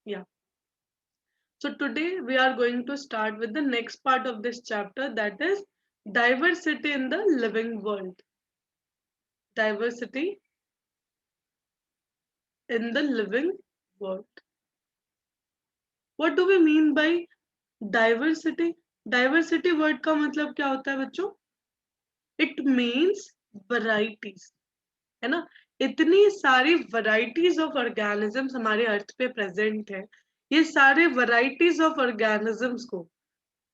Yeah. So today we are going to start with the next part of this chapter, that is diversity in the living world. Diversity in the living world. What do we mean by diversity? Diversity word का मतलब क्या होता है बच्चों? It means varieties. है ना? इतनी सारी varieties of organisms हमारे अर्थ पे प्रेजेंट है. ये सारे varieties of organisms को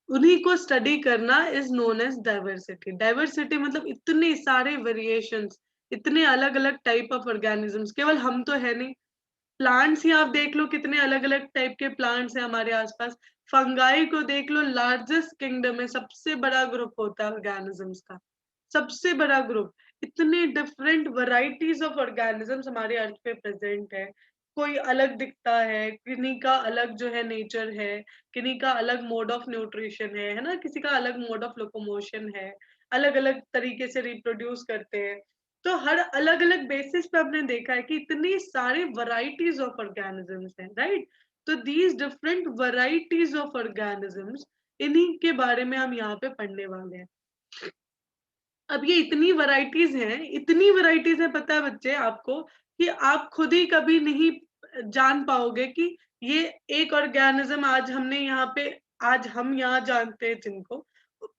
उन्हीं को स्टडी करना is known as diversity. Diversity मतलब इतने सारे वेरिएशंस, इतने अलग अलग टाइप ऑफ ऑर्गेनिजम्स. केवल हम तो है नहीं, प्लांट्स ही आप देख लो, कितने अलग अलग टाइप के प्लांट्स हैं हमारे आसपास. फंगाई को देख लो, लार्जेस्ट किंगडम है, सबसे बड़ा ग्रुप होता है ऑर्गेनिजम्स का, सबसे बड़ा ग्रुप. इतने डिफरेंट वैरायटीज ऑफ ऑर्गेनिजम्स हमारे अर्थ पे प्रेजेंट है. कोई अलग दिखता है, किन्हीं का अलग जो है नेचर है, किन्हीं का अलग मोड ऑफ न्यूट्रिशन है ना, किसी का अलग मोड ऑफ लोकोमोशन है, अलग अलग तरीके से रिप्रोड्यूस करते हैं. तो हर अलग अलग बेसिस पे हमने देखा है कि इतनी सारी वैरायटीज ऑफ ऑर्गेनिजम्स हैं, राइट. तो these different varieties of organisms, इन्हीं के बारे में हम यहाँ पे पढ़ने वाले हैं. अब ये इतनी वैरायटीज हैं, इतनी वैरायटीज हैं, पता है बच्चे आपको, कि आप खुद ही कभी नहीं जान पाओगे कि ये एक ऑर्गेनिज्म आज हमने यहाँ पे, आज हम यहाँ जानते हैं जिनको,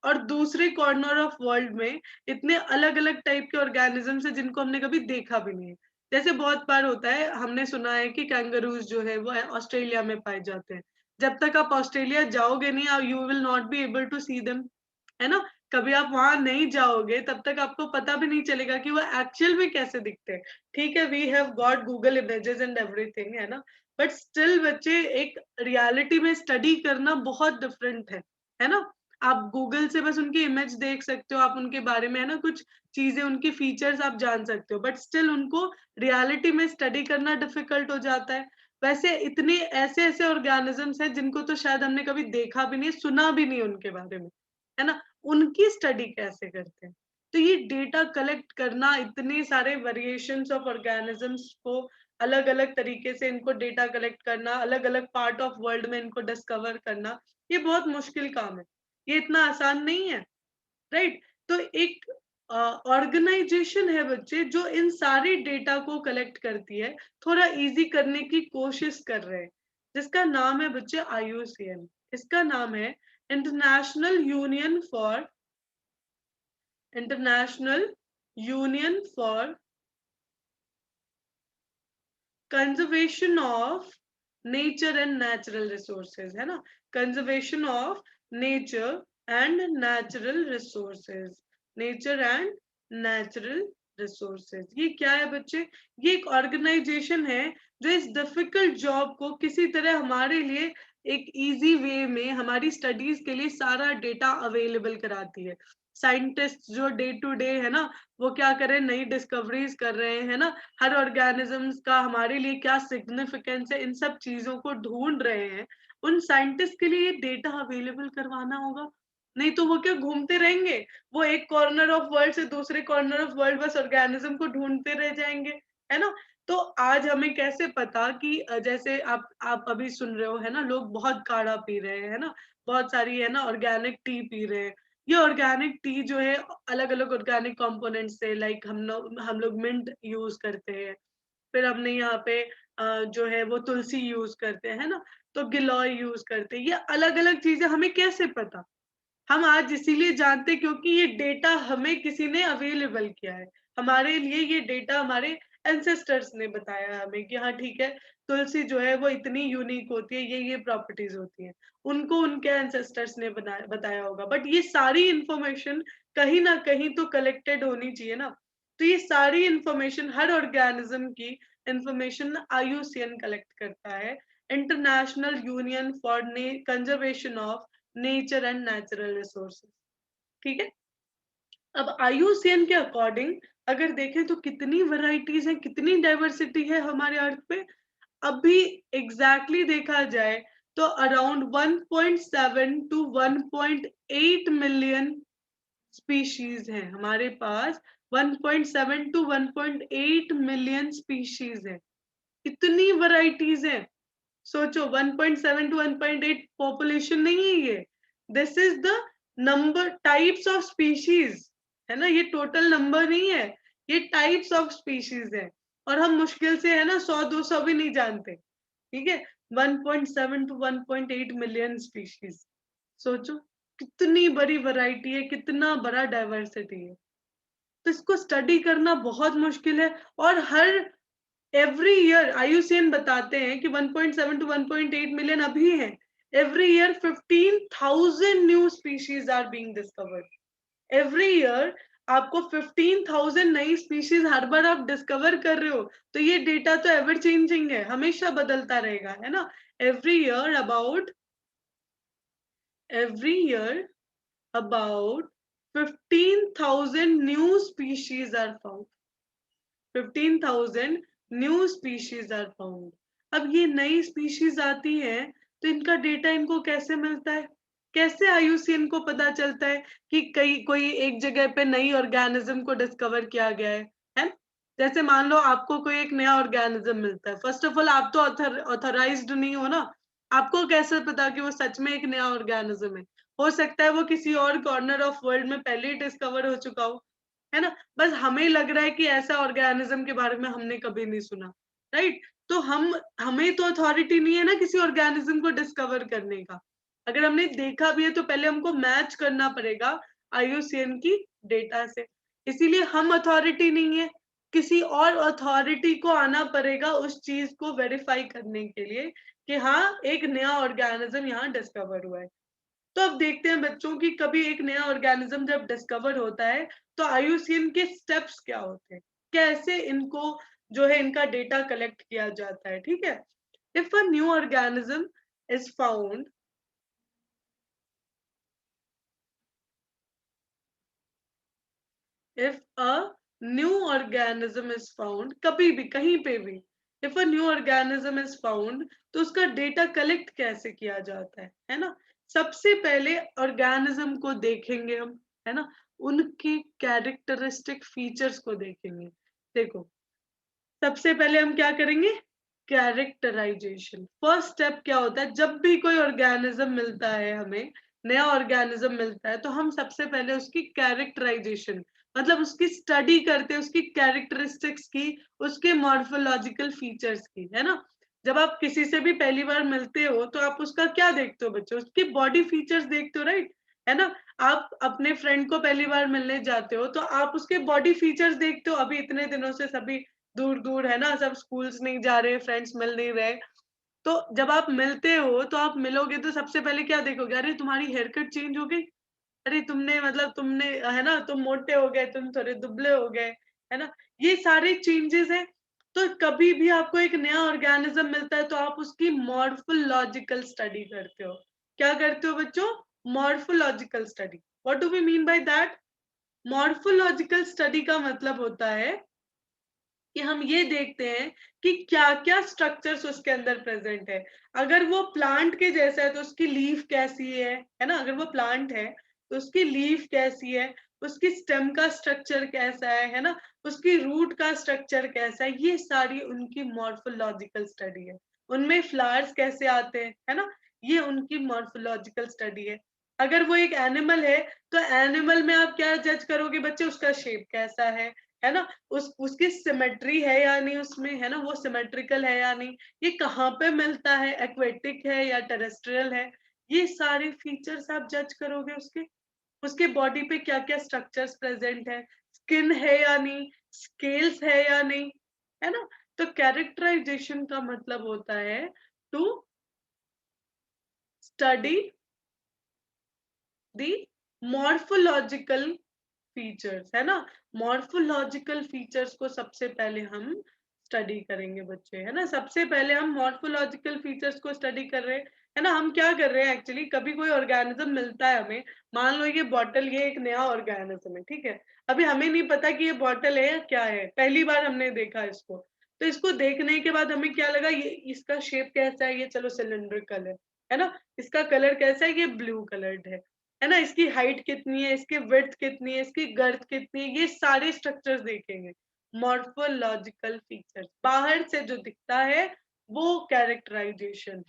और दूसरे कॉर्नर ऑफ वर्ल्ड में इतने अलग अलग टाइप के ऑर्गेनिजम्स हैं जिनको हमने कभी देखा भी नहीं है. जैसे बहुत बार होता है, हमने सुना है कि कैंगरूज जो है वो ऑस्ट्रेलिया में पाए जाते हैं. जब तक आप ऑस्ट्रेलिया जाओगे नहीं, you will not be able to see them, है ना. कभी आप वहां नहीं जाओगे तब तक आपको पता भी नहीं चलेगा कि वो एक्चुअल में कैसे दिखते हैं. ठीक है, we have got Google images and everything, है ना. बट स्टिल बच्चे, एक रियलिटी में स्टडी करना बहुत डिफरेंट है ना. आप गूगल से बस उनकी इमेज देख सकते हो, आप उनके बारे में है ना कुछ चीजें, उनकी फीचर्स आप जान सकते हो, बट स्टिल उनको रियलिटी में स्टडी करना डिफिकल्ट हो जाता है. वैसे इतने ऐसे ऐसे ऑर्गेनिजम्स हैं जिनको तो शायद हमने कभी देखा भी नहीं, सुना भी नहीं उनके बारे में, है ना. उनकी स्टडी कैसे करते हैं? तो ये डेटा कलेक्ट करना, इतने सारे वेरिएशंस ऑफ ऑर्गेनिजम्स को अलग अलग तरीके से इनको डेटा कलेक्ट करना, अलग अलग पार्ट ऑफ वर्ल्ड में इनको डिस्कवर करना, ये बहुत मुश्किल काम है. ये इतना आसान नहीं है, राइट. तो एक ऑर्गेनाइजेशन है बच्चे जो इन सारे डेटा को कलेक्ट करती है, थोड़ा इजी करने की कोशिश कर रहे हैं, जिसका नाम है बच्चे IUCN. इसका नाम है international union for international union for conservation of nature and natural resources, है ना. Conservation of nature and natural resources, nature and natural resources. ये क्या है बच्चे? ये एक ऑर्गेनाइजेशन है जो इस डिफिकल्ट जॉब को किसी तरह हमारे लिए एक इजी वे में हमारी स्टडीज के लिए सारा डेटा अवेलेबल कराती है. साइंटिस्ट जो डे टू डे है ना, वो क्या कर रहे हैं, नई डिस्कवरीज कर रहे हैं, है ना. हर ऑर्गेनिजम्स का हमारे लिए क्या सिग्निफिकेंस है, इन सब चीजों को ढूंढ रहे हैं. उन साइंटिस्ट के लिए ये डेटा अवेलेबल करवाना होगा, नहीं तो वो क्या घूमते रहेंगे, वो एक कॉर्नर ऑफ वर्ल्ड से दूसरे कॉर्नर ऑफ वर्ल्ड बस ऑर्गेनिज्म को ढूंढते रह जाएंगे, है ना. तो आज हमें कैसे पता कि जैसे आप अभी सुन रहे हो, है ना, लोग बहुत काढ़ा पी रहे हैं, है ना, बहुत सारी है ना ऑर्गेनिक टी पी रहे हैं. ये ऑर्गेनिक टी जो है अलग अलग ऑर्गेनिक कंपोनेंट से, लाइक हम लोग मिंट यूज करते हैं, फिर हमने यहाँ पे जो है वो तुलसी यूज करते हैं, है ना, तो गिलोय यूज करते हैं. ये अलग अलग चीजें हमें कैसे पता? हम आज इसीलिए जानते हैं क्योंकि ये डेटा हमें किसी ने अवेलेबल किया है. हमारे लिए ये डेटा हमारे एंसेस्टर्स ने बताया हमें कि हाँ ठीक है, तुलसी जो है वो इतनी यूनिक होती है, ये प्रॉपर्टीज होती हैं. उनको उनके एंसेस्टर्स ने बताया होगा, बट ये सारी इंफॉर्मेशन कहीं ना कहीं तो कलेक्टेड होनी चाहिए ना. तो ये सारी इंफॉर्मेशन, हर ऑर्गेनिज्म की इंफॉर्मेशन IUCN कलेक्ट करता है, international union for conservation of nature and natural resources. ठीक है. अब IUCN के अकॉर्डिंग अगर देखें तो कितनी वैरायटीज हैं, कितनी डाइवर्सिटी है हमारे अर्थ पे. अभी एग्जैक्टली देखा जाए तो अराउंड 1.7 टू 1.8 मिलियन स्पीशीज है हमारे पास. 1.7 टू 1.8 मिलियन स्पीशीज है. इतनी वैरायटीज है. सोचो 1.7 to 1.8 पॉपुलेशन नहीं है ये, this is the number types of species, है ना, ये टोटल नंबर नहीं है, ये टाइप्स ऑफ स्पीशीज है, और हम मुश्किल से है ना 100-200 भी नहीं जानते, ठीक है। 1.7 to 1.8 मिलियन स्पीशीज, सोचो कितनी बड़ी वैरायटी है, कितना बड़ा डाइवर्सिटी है। तो इसको स्टडी करना बहुत मुश्किल है, और हर एवरी ईयर आईयूसीएन बताते हैं कि 1.7 to 1.8 मिलियन अभी है, every year 15,000 new species are being discovered. Every year आपको 15,000 नई स्पीशीज हर बार आप डिस्कवर कर रहे हो, तो ये डेटा तो एवर चेंजिंग है, हमेशा बदलता रहेगा, है ना। Every year about every year about 15,000 new species are found. 15,000 new species are found. अब ये नई स्पीशीज आती है तो इनका डेटा इनको कैसे मिलता है, कैसे आईयूसीएन को पता चलता है कि कई कोई एक जगह पे नई ऑर्गेनिज्म को डिस्कवर किया गया है। जैसे मान लो आपको कोई एक नया ऑर्गेनिज्म मिलता है, फर्स्ट ऑफ ऑल आप तो ऑथराइज्ड नहीं हो ना, आपको कैसे पता कि वो सच में एक नया ऑर्गेनिज्म हो सकता है वो किसी और कॉर्नर ऑफ वर्ल्ड में पहले ही डिस्कवर हो चुका हो, है ना। बस हमें लग रहा है कि ऐसा ऑर्गेनिज्म के बारे में हमने कभी नहीं सुना, राइट। तो हमें तो अथॉरिटी नहीं है ना किसी ऑर्गेनिज्म को डिस्कवर करने का। अगर हमने देखा भी है तो पहले हमको मैच करना पड़ेगा आईयूसीएन की डेटा से, इसीलिए हम अथॉरिटी नहीं है, किसी और अथॉरिटी को आना पड़ेगा उस चीज को वेरीफाई करने के लिए कि हाँ एक नया ऑर्गेनिज्म यहाँ डिस्कवर हुआ है। तो अब देखते हैं बच्चों की कभी एक नया ऑर्गेनिज्म जब डिस्कवर होता है तो आईयूसीएन के स्टेप्स क्या होते हैं, कैसे इनको जो है इनका डेटा कलेक्ट किया जाता है, ठीक है। If a new organism is found, if a new organism is found, कभी भी कहीं पे भी if a new organism is found, तो उसका डेटा कलेक्ट कैसे किया जाता है ना। सबसे पहले ऑर्गेनिज्म को देखेंगे हम, है ना, उनकी कैरेक्टरिस्टिक फीचर्स को देखेंगे। देखो सबसे पहले हम क्या करेंगे, कैरेक्टराइजेशन। फर्स्ट स्टेप क्या होता है, जब भी कोई ऑर्गेनिज्म मिलता है हमें, नया ऑर्गेनिज्म मिलता है, तो हम सबसे पहले उसकी कैरेक्टराइजेशन मतलब उसकी स्टडी करते हैं, उसकी कैरेक्टरिस्टिक्स की, उसके मॉर्फोलॉजिकल फीचर्स की, है ना। जब आप किसी से भी पहली बार मिलते हो तो आप उसका क्या देखते हो बच्चों, उसके बॉडी फीचर्स देखते हो, राइट, है ना। आप अपने फ्रेंड को पहली बार मिलने जाते हो तो आप उसके बॉडी फीचर्स देखते हो, अभी इतने दिनों से सभी दूर दूर है ना, सब स्कूल्स नहीं जा रहे, फ्रेंड्स मिल नहीं रहे, तो जब आप मिलते हो तो आप मिलोगे तो सबसे पहले क्या देखोगे, अरे तुम्हारी हेयर कट चेंज हो गई, अरे तुमने मतलब तुमने है ना तुम मोटे हो गए, तुम थोड़े दुबले हो गए, है ना, ये सारे चेंजेस है। तो कभी भी आपको एक नया ऑर्गेनिज्म मिलता है तो आप उसकी मॉर्फोलॉजिकल स्टडी करते हो। क्या करते हो बच्चों, morphological study. What do we mean by that, morphological study का मतलब होता है कि हम ये देखते हैं कि क्या क्या स्ट्रक्चर्स उसके अंदर प्रेजेंट है। अगर वो प्लांट के जैसा है तो उसकी लीफ कैसी है ना, अगर वो प्लांट है तो उसकी लीफ कैसी है, उसकी स्टेम का स्ट्रक्चर कैसा है ना, उसकी रूट का स्ट्रक्चर कैसा है, ये सारी उनकी मॉर्फोलॉजिकल स्टडी है। उनमें फ्लावर्स कैसे आते हैं, है ना, ये उनकी मॉर्फोलॉजिकल स्टडी है। अगर वो एक एनिमल है तो एनिमल में आप क्या जज करोगे बच्चे, उसका शेप कैसा है ना, उसकी सिमेट्री है या नहीं उसमें, है ना, वो सिमेट्रिकल है या नहीं, ये कहाँ पे मिलता है, एक्वेटिक है या टेरेस्ट्रियल है, ये सारे फीचर्स आप जज करोगे उसके। उसके बॉडी पे क्या क्या स्ट्रक्चर्स प्रेजेंट है, स्किन है या नहीं, स्केल्स है या नहीं, है ना। तो कैरेक्टराइजेशन का मतलब होता है to study the morphological features, है ना। मॉर्फोलॉजिकल फीचर्स को सबसे पहले हम स्टडी करेंगे बच्चे, है ना। सबसे पहले हम मॉर्फोलॉजिकल फीचर्स को स्टडी कर रहे हैं, है ना। हम क्या कर रहे हैं एक्चुअली, कभी कोई ऑर्गेनिज्म मिलता है हमें, मान लो ये बॉटल, ये एक नया ऑर्गेनिज्म है, ठीक है, अभी हमें नहीं पता कि ये बॉटल है या क्या है, पहली बार हमने देखा इसको, तो इसको देखने के बाद हमें क्या लगा, ये इसका शेप कैसा है, ये चलो सिलेंड्रिकल है ना, इसका कलर कैसा है, ये ब्लू कलर्ड है ना, इसकी हाइट कितनी है, इसकी विड्थ कितनी है, इसकी गर्थ कितनी है, ये सारे स्ट्रक्चर्स देखेंगे। मॉर्फोलॉजिकल फीचर्स बाहर से जो दिखता है वो कैरेक्टराइजेशन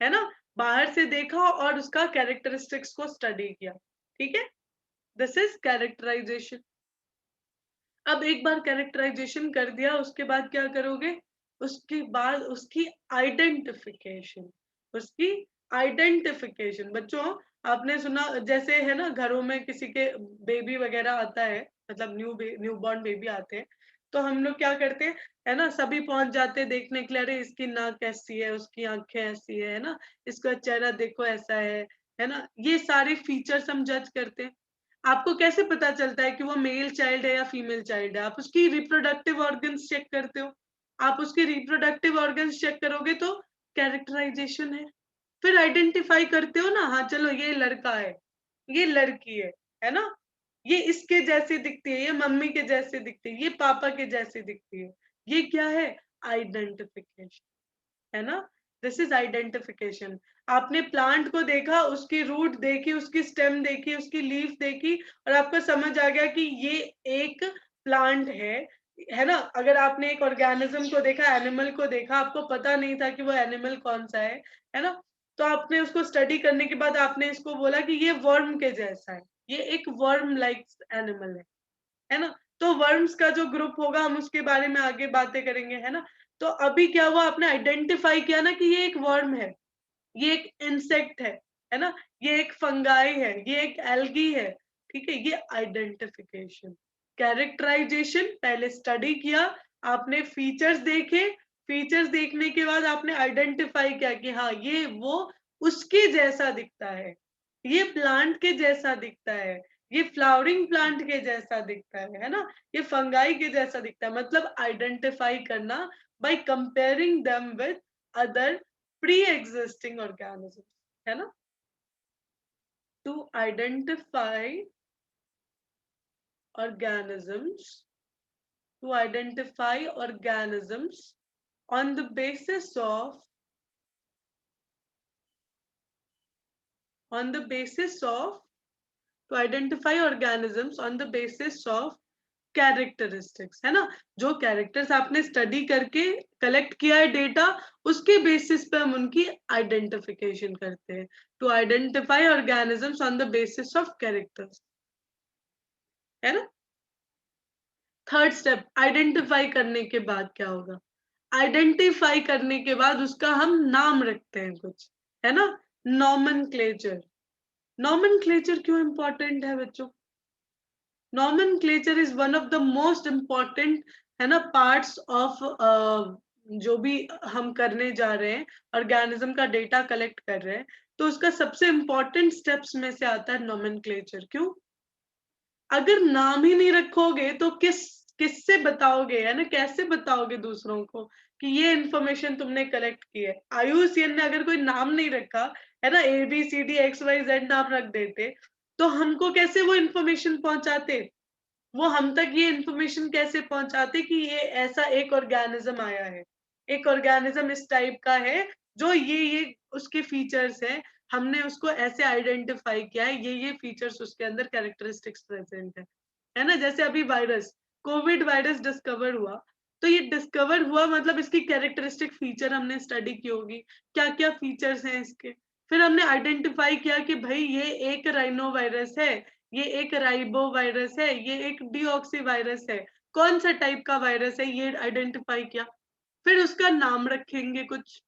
है ना। बाहर से देखा और उसका कैरेक्टरिस्टिक्स को स्टडी किया, ठीक है, दिस इज कैरेक्टराइजेशन। अब एक बार कैरेक्टराइजेशन कर दिया, उसके बाद क्या करोगे, उसके बाद उसकी आइडेंटिफिकेशन, उसकी आइडेंटिफिकेशन। बच्चों आपने सुना जैसे है ना, घरों में किसी के बेबी वगैरह आता है, मतलब न्यू बॉर्न बेबी आते हैं, तो हम लोग क्या करते हैं, है ना, सभी पहुंच जाते हैं देखने के लिए, अरे इसकी नाक ऐसी है, उसकी आंखें ऐसी है ना, इसका चेहरा देखो ऐसा है ना, ये सारे फीचर्स हम जज करते हैं। आपको कैसे पता चलता है कि वो मेल चाइल्ड है या फीमेल चाइल्ड है? आप उसकी रिप्रोडक्टिव ऑर्गन्स चेक करते हो। आप उसके रिप्रोडक्टिव ऑर्गन्स चेक करोगे तो कैरेक्टराइजेशन है। फिर आइडेंटिफाई करते हो ना, हाँ चलो ये लड़का है, ये लड़की है ना, ये इसके जैसी दिखती है, ये मम्मी के जैसे दिखती है, ये पापा के जैसे दिखती है। ये क्या है? आइडेंटिफिकेशन, है ना, दिस इज आइडेंटिफिकेशन। आपने प्लांट को देखा, उसकी रूट देखी, उसकी स्टेम देखी, उसकी लीफ देखी, और आपको समझ आ गया कि ये एक प्लांट है ना। अगर आपने एक ऑर्गेनिज्म को देखा, एनिमल को देखा, आपको पता नहीं था कि वो एनिमल कौन सा है ना, तो आपने उसको स्टडी करने के बाद आपने इसको बोला कि ये वर्म के जैसा है, ये एक वर्म लाइक एनिमल है ना। तो वर्म्स का जो ग्रुप होगा हम उसके बारे में आगे बातें करेंगे, है ना। तो अभी क्या हुआ, आपने आइडेंटिफाई किया ना कि ये एक वर्म है, ये एक इंसेक्ट है ना, ये एक फंगाई है, ये एक एल्गी है, ठीक है, ये आइडेंटिफिकेशन। कैरेक्टराइजेशन पहले स्टडी किया, आपने फीचर्स देखे, फीचर्स देखने के बाद आपने आइडेंटिफाई किया कि हाँ ये वो उसके जैसा दिखता है, ये प्लांट के जैसा दिखता है, ये फ्लावरिंग प्लांट के जैसा दिखता है ना, ये फंगाई के जैसा दिखता है। मतलब आइडेंटिफाई करना by comparing them with other pre-existing organisms, है ना। To identify organisms, to identify organisms on the basis of, on the basis of, to identify organisms on the basis of characteristics, है ना। जो कैरेक्टर्स आपने study करके collect किया है data, उसके बेसिस पे हम उनकी आइडेंटिफिकेशन करते हैं। To identify organisms on the basis of characters, है ना। थर्ड स्टेप, आइडेंटिफाई करने के बाद क्या होगा, आइडेंटिफाई करने के बाद उसका हम नाम रखते हैं कुछ, है ना, नॉमेनक्लेचर। नॉमेनक्लेचर क्यों इंपॉर्टेंट है बच्चों? Nomenclature is one of the most important, है ना, पार्ट्स ऑफ जो भी हम करने जा रहे हैं, ऑर्गेनिज्म का डेटा कलेक्ट कर रहे हैं, तो उसका सबसे इम्पॉर्टेंट स्टेप्स में से आता है नॉमेनक्लेचर। क्यों? अगर नाम ही नहीं रखोगे तो किससे बताओगे, है ना, कैसे बताओगे दूसरों को कि ये इन्फॉर्मेशन तुमने कलेक्ट की है? IUCN ने अगर कोई नाम नहीं रखा, है ना, ABCD XYZ नाम रख देते, तो हमको कैसे वो इन्फॉर्मेशन पहुंचाते? वो हम तक ये इन्फॉर्मेशन कैसे पहुंचाते कि ये ऐसा एक ऑर्गेनिज्म आया है, एक ऑर्गेनिज्म इस टाइप का है, जो ये उसके फीचर्स हैं, हमने उसको ऐसे आइडेंटिफाई किया है, ये फीचर्स उसके अंदर कैरेक्टरिस्टिक्स प्रेजेंट है ना। जैसे अभी वायरस, कोविड वायरस डिस्कवर हुआ, तो ये डिस्कवर हुआ मतलब इसकी कैरेक्टरिस्टिक फीचर हमने स्टडी की होगी, क्या क्या फीचर्स हैं इसके। फिर हमने आइडेंटिफाई किया कि भाई ये एक राइनो वायरस है, ये एक राइबो वायरस है, ये एक डीऑक्सी वायरस है, कौन सा टाइप का वायरस है ये आइडेंटिफाई किया। फिर उसका नाम रखेंगे कुछ,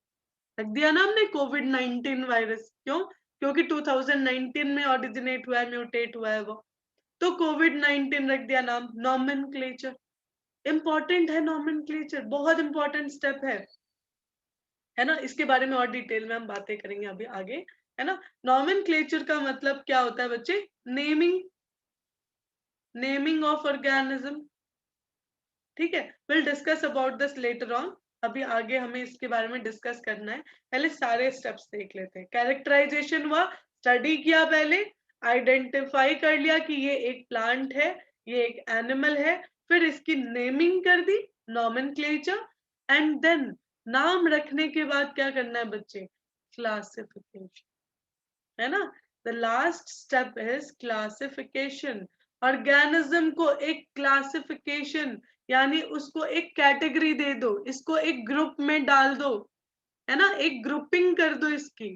रख दिया ना हमने कोविड-19 वायरस। क्यों? क्योंकि 2019 में ऑरिजिनेट हुआ है, म्यूटेट हुआ है वो, तो कोविड-19 रख दिया नाम। नॉमेनक्लेचर इंपॉर्टेंट है, नॉमेनक्लेचर बहुत इंपॉर्टेंट स्टेप है ना। इसके बारे में और डिटेल में हम बातें करेंगे अभी आगे, है ना। नॉमेनक्लेचर का मतलब क्या होता है बच्चे? नेमिंग, नेमिंग ऑफ ऑर्गेनिज्म, ठीक है। Will discuss about this later on, अभी आगे हमें इसके बारे में डिस्कस करना है। पहले सारे स्टेप्स देख लेते हैं। कैरेक्टराइजेशन हुआ, स्टडी किया पहले, आइडेंटिफाई कर लिया कि ये एक प्लांट है, ये एक एनिमल है, फिर इसकी नेमिंग कर दी, नॉमेनक्लेचर, एंड देन नाम रखने के बाद क्या करना है बच्चे? क्लासिफिकेशन, है ना। The last step is classification. Organism को एक क्लासिफिकेशन, यानी उसको एक कैटेगरी दे दो, इसको एक ग्रुप में डाल दो, है ना, एक ग्रुपिंग कर दो इसकी।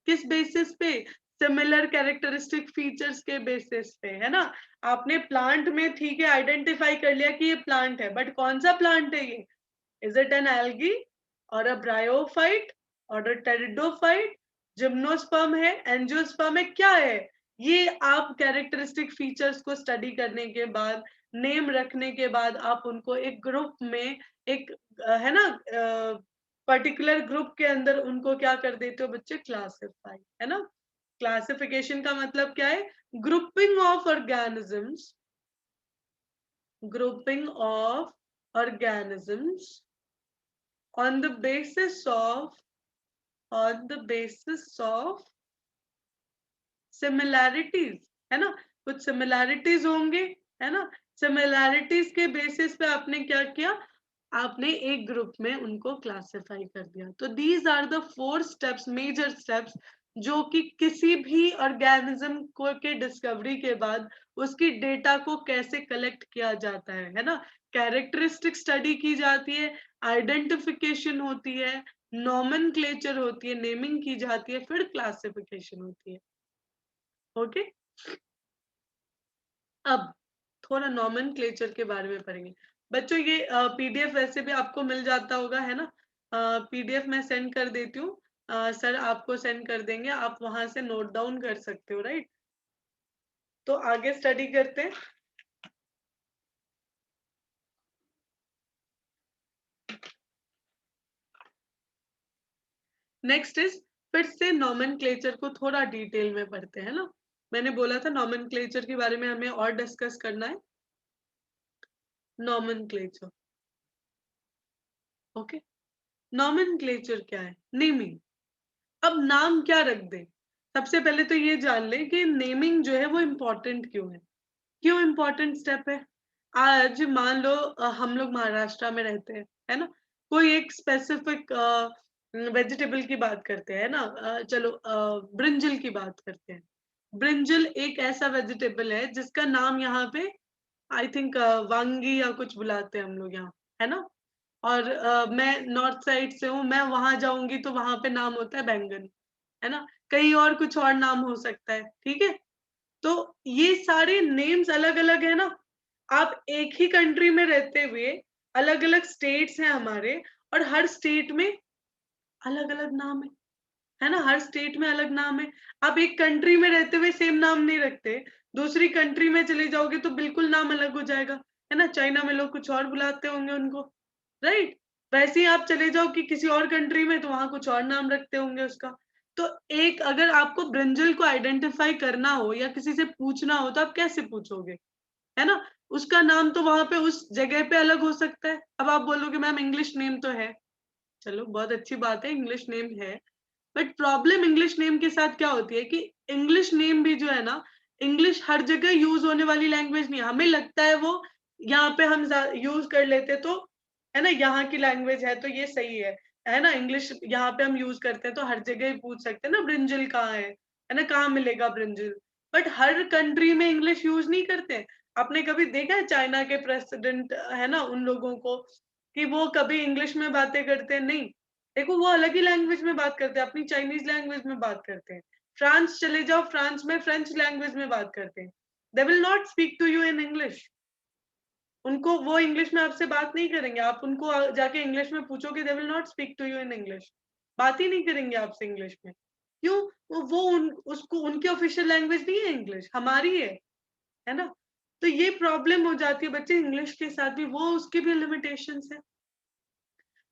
किस बेसिस पे? सिमिलर कैरेक्टरिस्टिक फीचर्स के बेसिस पे, है ना। आपने प्लांट में ठीक है आइडेंटिफाई कर लिया कि ये प्लांट है, बट कौन सा प्लांट है ये? इज इट एन एल्गी और अ ब्रायोफाइट और अ टेरिडोफाइट? जिम्नोस्पर्म है, एंजियोस्पर्म है, क्या है? ये आप कैरेक्टरिस्टिक फीचर्स को स्टडी करने के बाद, नेम रखने के बाद, आप उनको एक ग्रुप में, एक है ना, पर्टिकुलर ग्रुप के अंदर उनको क्या कर देते हो बच्चे? क्लासिफाई, है ना। क्लासिफिकेशन का मतलब क्या है? Grouping of organisms, grouping of organisms on the basis of, on the basis of similarities, है ना। कुछ सिमिलैरिटीज होंगे, है ना। सिमिलैरिटीज के बेसिस पे आपने क्या किया? आपने एक ग्रुप में उनको क्लासिफाई कर दिया। तो these are the 4 steps, major steps, जो कि किसी भी ऑर्गेनिज्म को के डिस्कवरी के बाद उसकी डेटा को कैसे कलेक्ट किया जाता है ना। कैरेक्टरिस्टिक स्टडी की जाती है, आइडेंटिफिकेशन होती है, नॉमेनक्लेचर होती है, नेमिंग की जाती है, फिर क्लासिफिकेशन होती है। ओके, अब थोड़ा नॉमेनक्लेचर के बारे में पढ़ेंगे बच्चों। ये पीडीएफ वैसे भी आपको मिल जाता होगा, है ना। पीडीएफ मैं सेंड कर देती हूँ, सर आपको सेंड कर देंगे, आप वहां से नोट डाउन कर सकते हो, राइट। तो आगे स्टडी करते हैं। नेक्स्ट इज, फिर से नॉमेनक्लेचर को थोड़ा डिटेल में पढ़ते हैं ना। मैंने बोला था नॉमेनक्लेचर के बारे में हमें और डिस्कस करना है। Nomenclature, okay. नॉमेनक्लेचर क्या है? नेमिंग। अब नाम क्या रख दे? सबसे पहले तो ये जान ले कि नेमिंग जो है वो इम्पोर्टेंट क्यों है, क्यों इम्पोर्टेंट स्टेप है। आज मान लो हम लोग महाराष्ट्र में रहते हैं, है ना। कोई एक स्पेसिफिक वेजिटेबल की बात करते हैं ना, चलो ब्रिंजल की बात करते हैं। ब्रिंजल एक ऐसा वेजिटेबल है जिसका नाम यहाँ पे आई थिंक वांगी या कुछ बुलाते हैं हम लोग यहाँ, है ना। और मैं नॉर्थ साइड से हूँ, मैं वहां जाऊंगी तो वहां पे नाम होता है बैंगन, है ना। कहीं और कुछ और नाम हो सकता है, ठीक है। तो ये सारे नेम्स अलग अलग है ना। आप एक ही कंट्री में रहते हुए, अलग अलग स्टेट्स हैं हमारे, और हर स्टेट में अलग अलग नाम है ना। हर स्टेट में अलग नाम है। आप एक कंट्री में रहते हुए सेम नाम नहीं रखते, दूसरी कंट्री में चले जाओगे तो बिल्कुल नाम अलग हो जाएगा, है ना। चाइना में लोग कुछ और बुलाते होंगे उनको, राइट। वैसे ही आप चले जाओ कि किसी और कंट्री में, तो वहां कुछ और नाम रखते होंगे उसका। तो एक, अगर आपको ब्रिंजल को आइडेंटिफाई करना हो या किसी से पूछना हो तो आप कैसे पूछोगे, है ना। उसका नाम तो वहां पे उस जगह पे अलग हो सकता है। अब आप बोलोगे मैम इंग्लिश नेम तो है, चलो बहुत अच्छी बात है, इंग्लिश नेम है। बट प्रॉब्लम इंग्लिश नेम के साथ क्या होती है कि इंग्लिश नेम भी जो है ना, इंग्लिश हर जगह यूज होने वाली लैंग्वेज नहीं है। हमें लगता है वो यहाँ पे हम यूज कर लेते तो, है ना, यहाँ की लैंग्वेज है तो ये सही है ना। इंग्लिश यहाँ पे हम यूज करते हैं तो हर जगह ही पूछ सकते हैं ना ब्रिंजल कहाँ है ना, कहाँ मिलेगा ब्रिंजल। बट हर कंट्री में इंग्लिश यूज नहीं करते। आपने कभी देखा है चाइना के प्रेसिडेंट, है ना, उन लोगों को कि वो कभी इंग्लिश में बातें करते हैं? नहीं। देखो वो अलग ही लैंग्वेज में बात करते हैं, अपनी चाइनीज लैंग्वेज में बात करते हैं। फ्रांस चले जाओ, फ्रांस में फ्रेंच लैंग्वेज में बात करते हैं। They will not speak to you in English. उनको वो इंग्लिश में आपसे बात नहीं करेंगे। आप उनको जाके इंग्लिश में पूछोगे, they will not speak to you in English. बात ही नहीं करेंगे आपसे इंग्लिश में। क्यों? वो उसको उनकी ऑफिशियल लैंग्वेज नहीं है इंग्लिश, हमारी है ना। तो ये प्रॉब्लम हो जाती है बच्चे इंग्लिश के साथ भी, वो उसकी भी लिमिटेशंस है।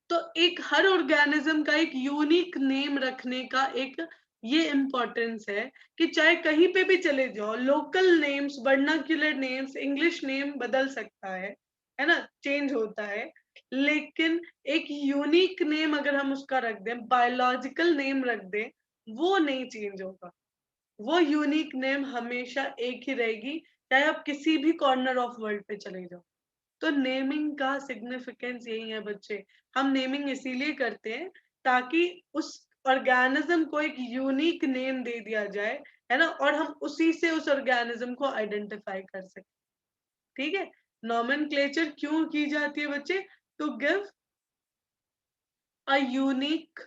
तो एक हर ऑर्गेनिज्म का एक यूनिक नेम रखने का एक ये इम्पोर्टेंस है कि चाहे कहीं पे भी चले जाओ, local names, vernacular names, English name बदल सकता है ना, चेंज होता है। लेकिन एक यूनिक नेम अगर हम उसका रख दें, बायोलॉजिकल नेम रख दें, वो नहीं चेंज होगा। वो यूनिक नेम हमेशा एक ही रहेगी, चाहे आप किसी भी कॉर्नर ऑफ वर्ल्ड पे चले जाओ। तो नेमिंग का सिग्निफिकेंस यही है बच्चे। हम नेमिंग इसीलिए करते हैं ताकि उस ऑर्गेनिज्म को एक यूनिक नेम दे दिया जाए, है ना, और हम उसी से उस ऑर्गेनिज्म को आइडेंटिफाई कर सकें। ठीक है। नॉमेनक्लेचर क्यों की जाती है बच्चे? To give a unique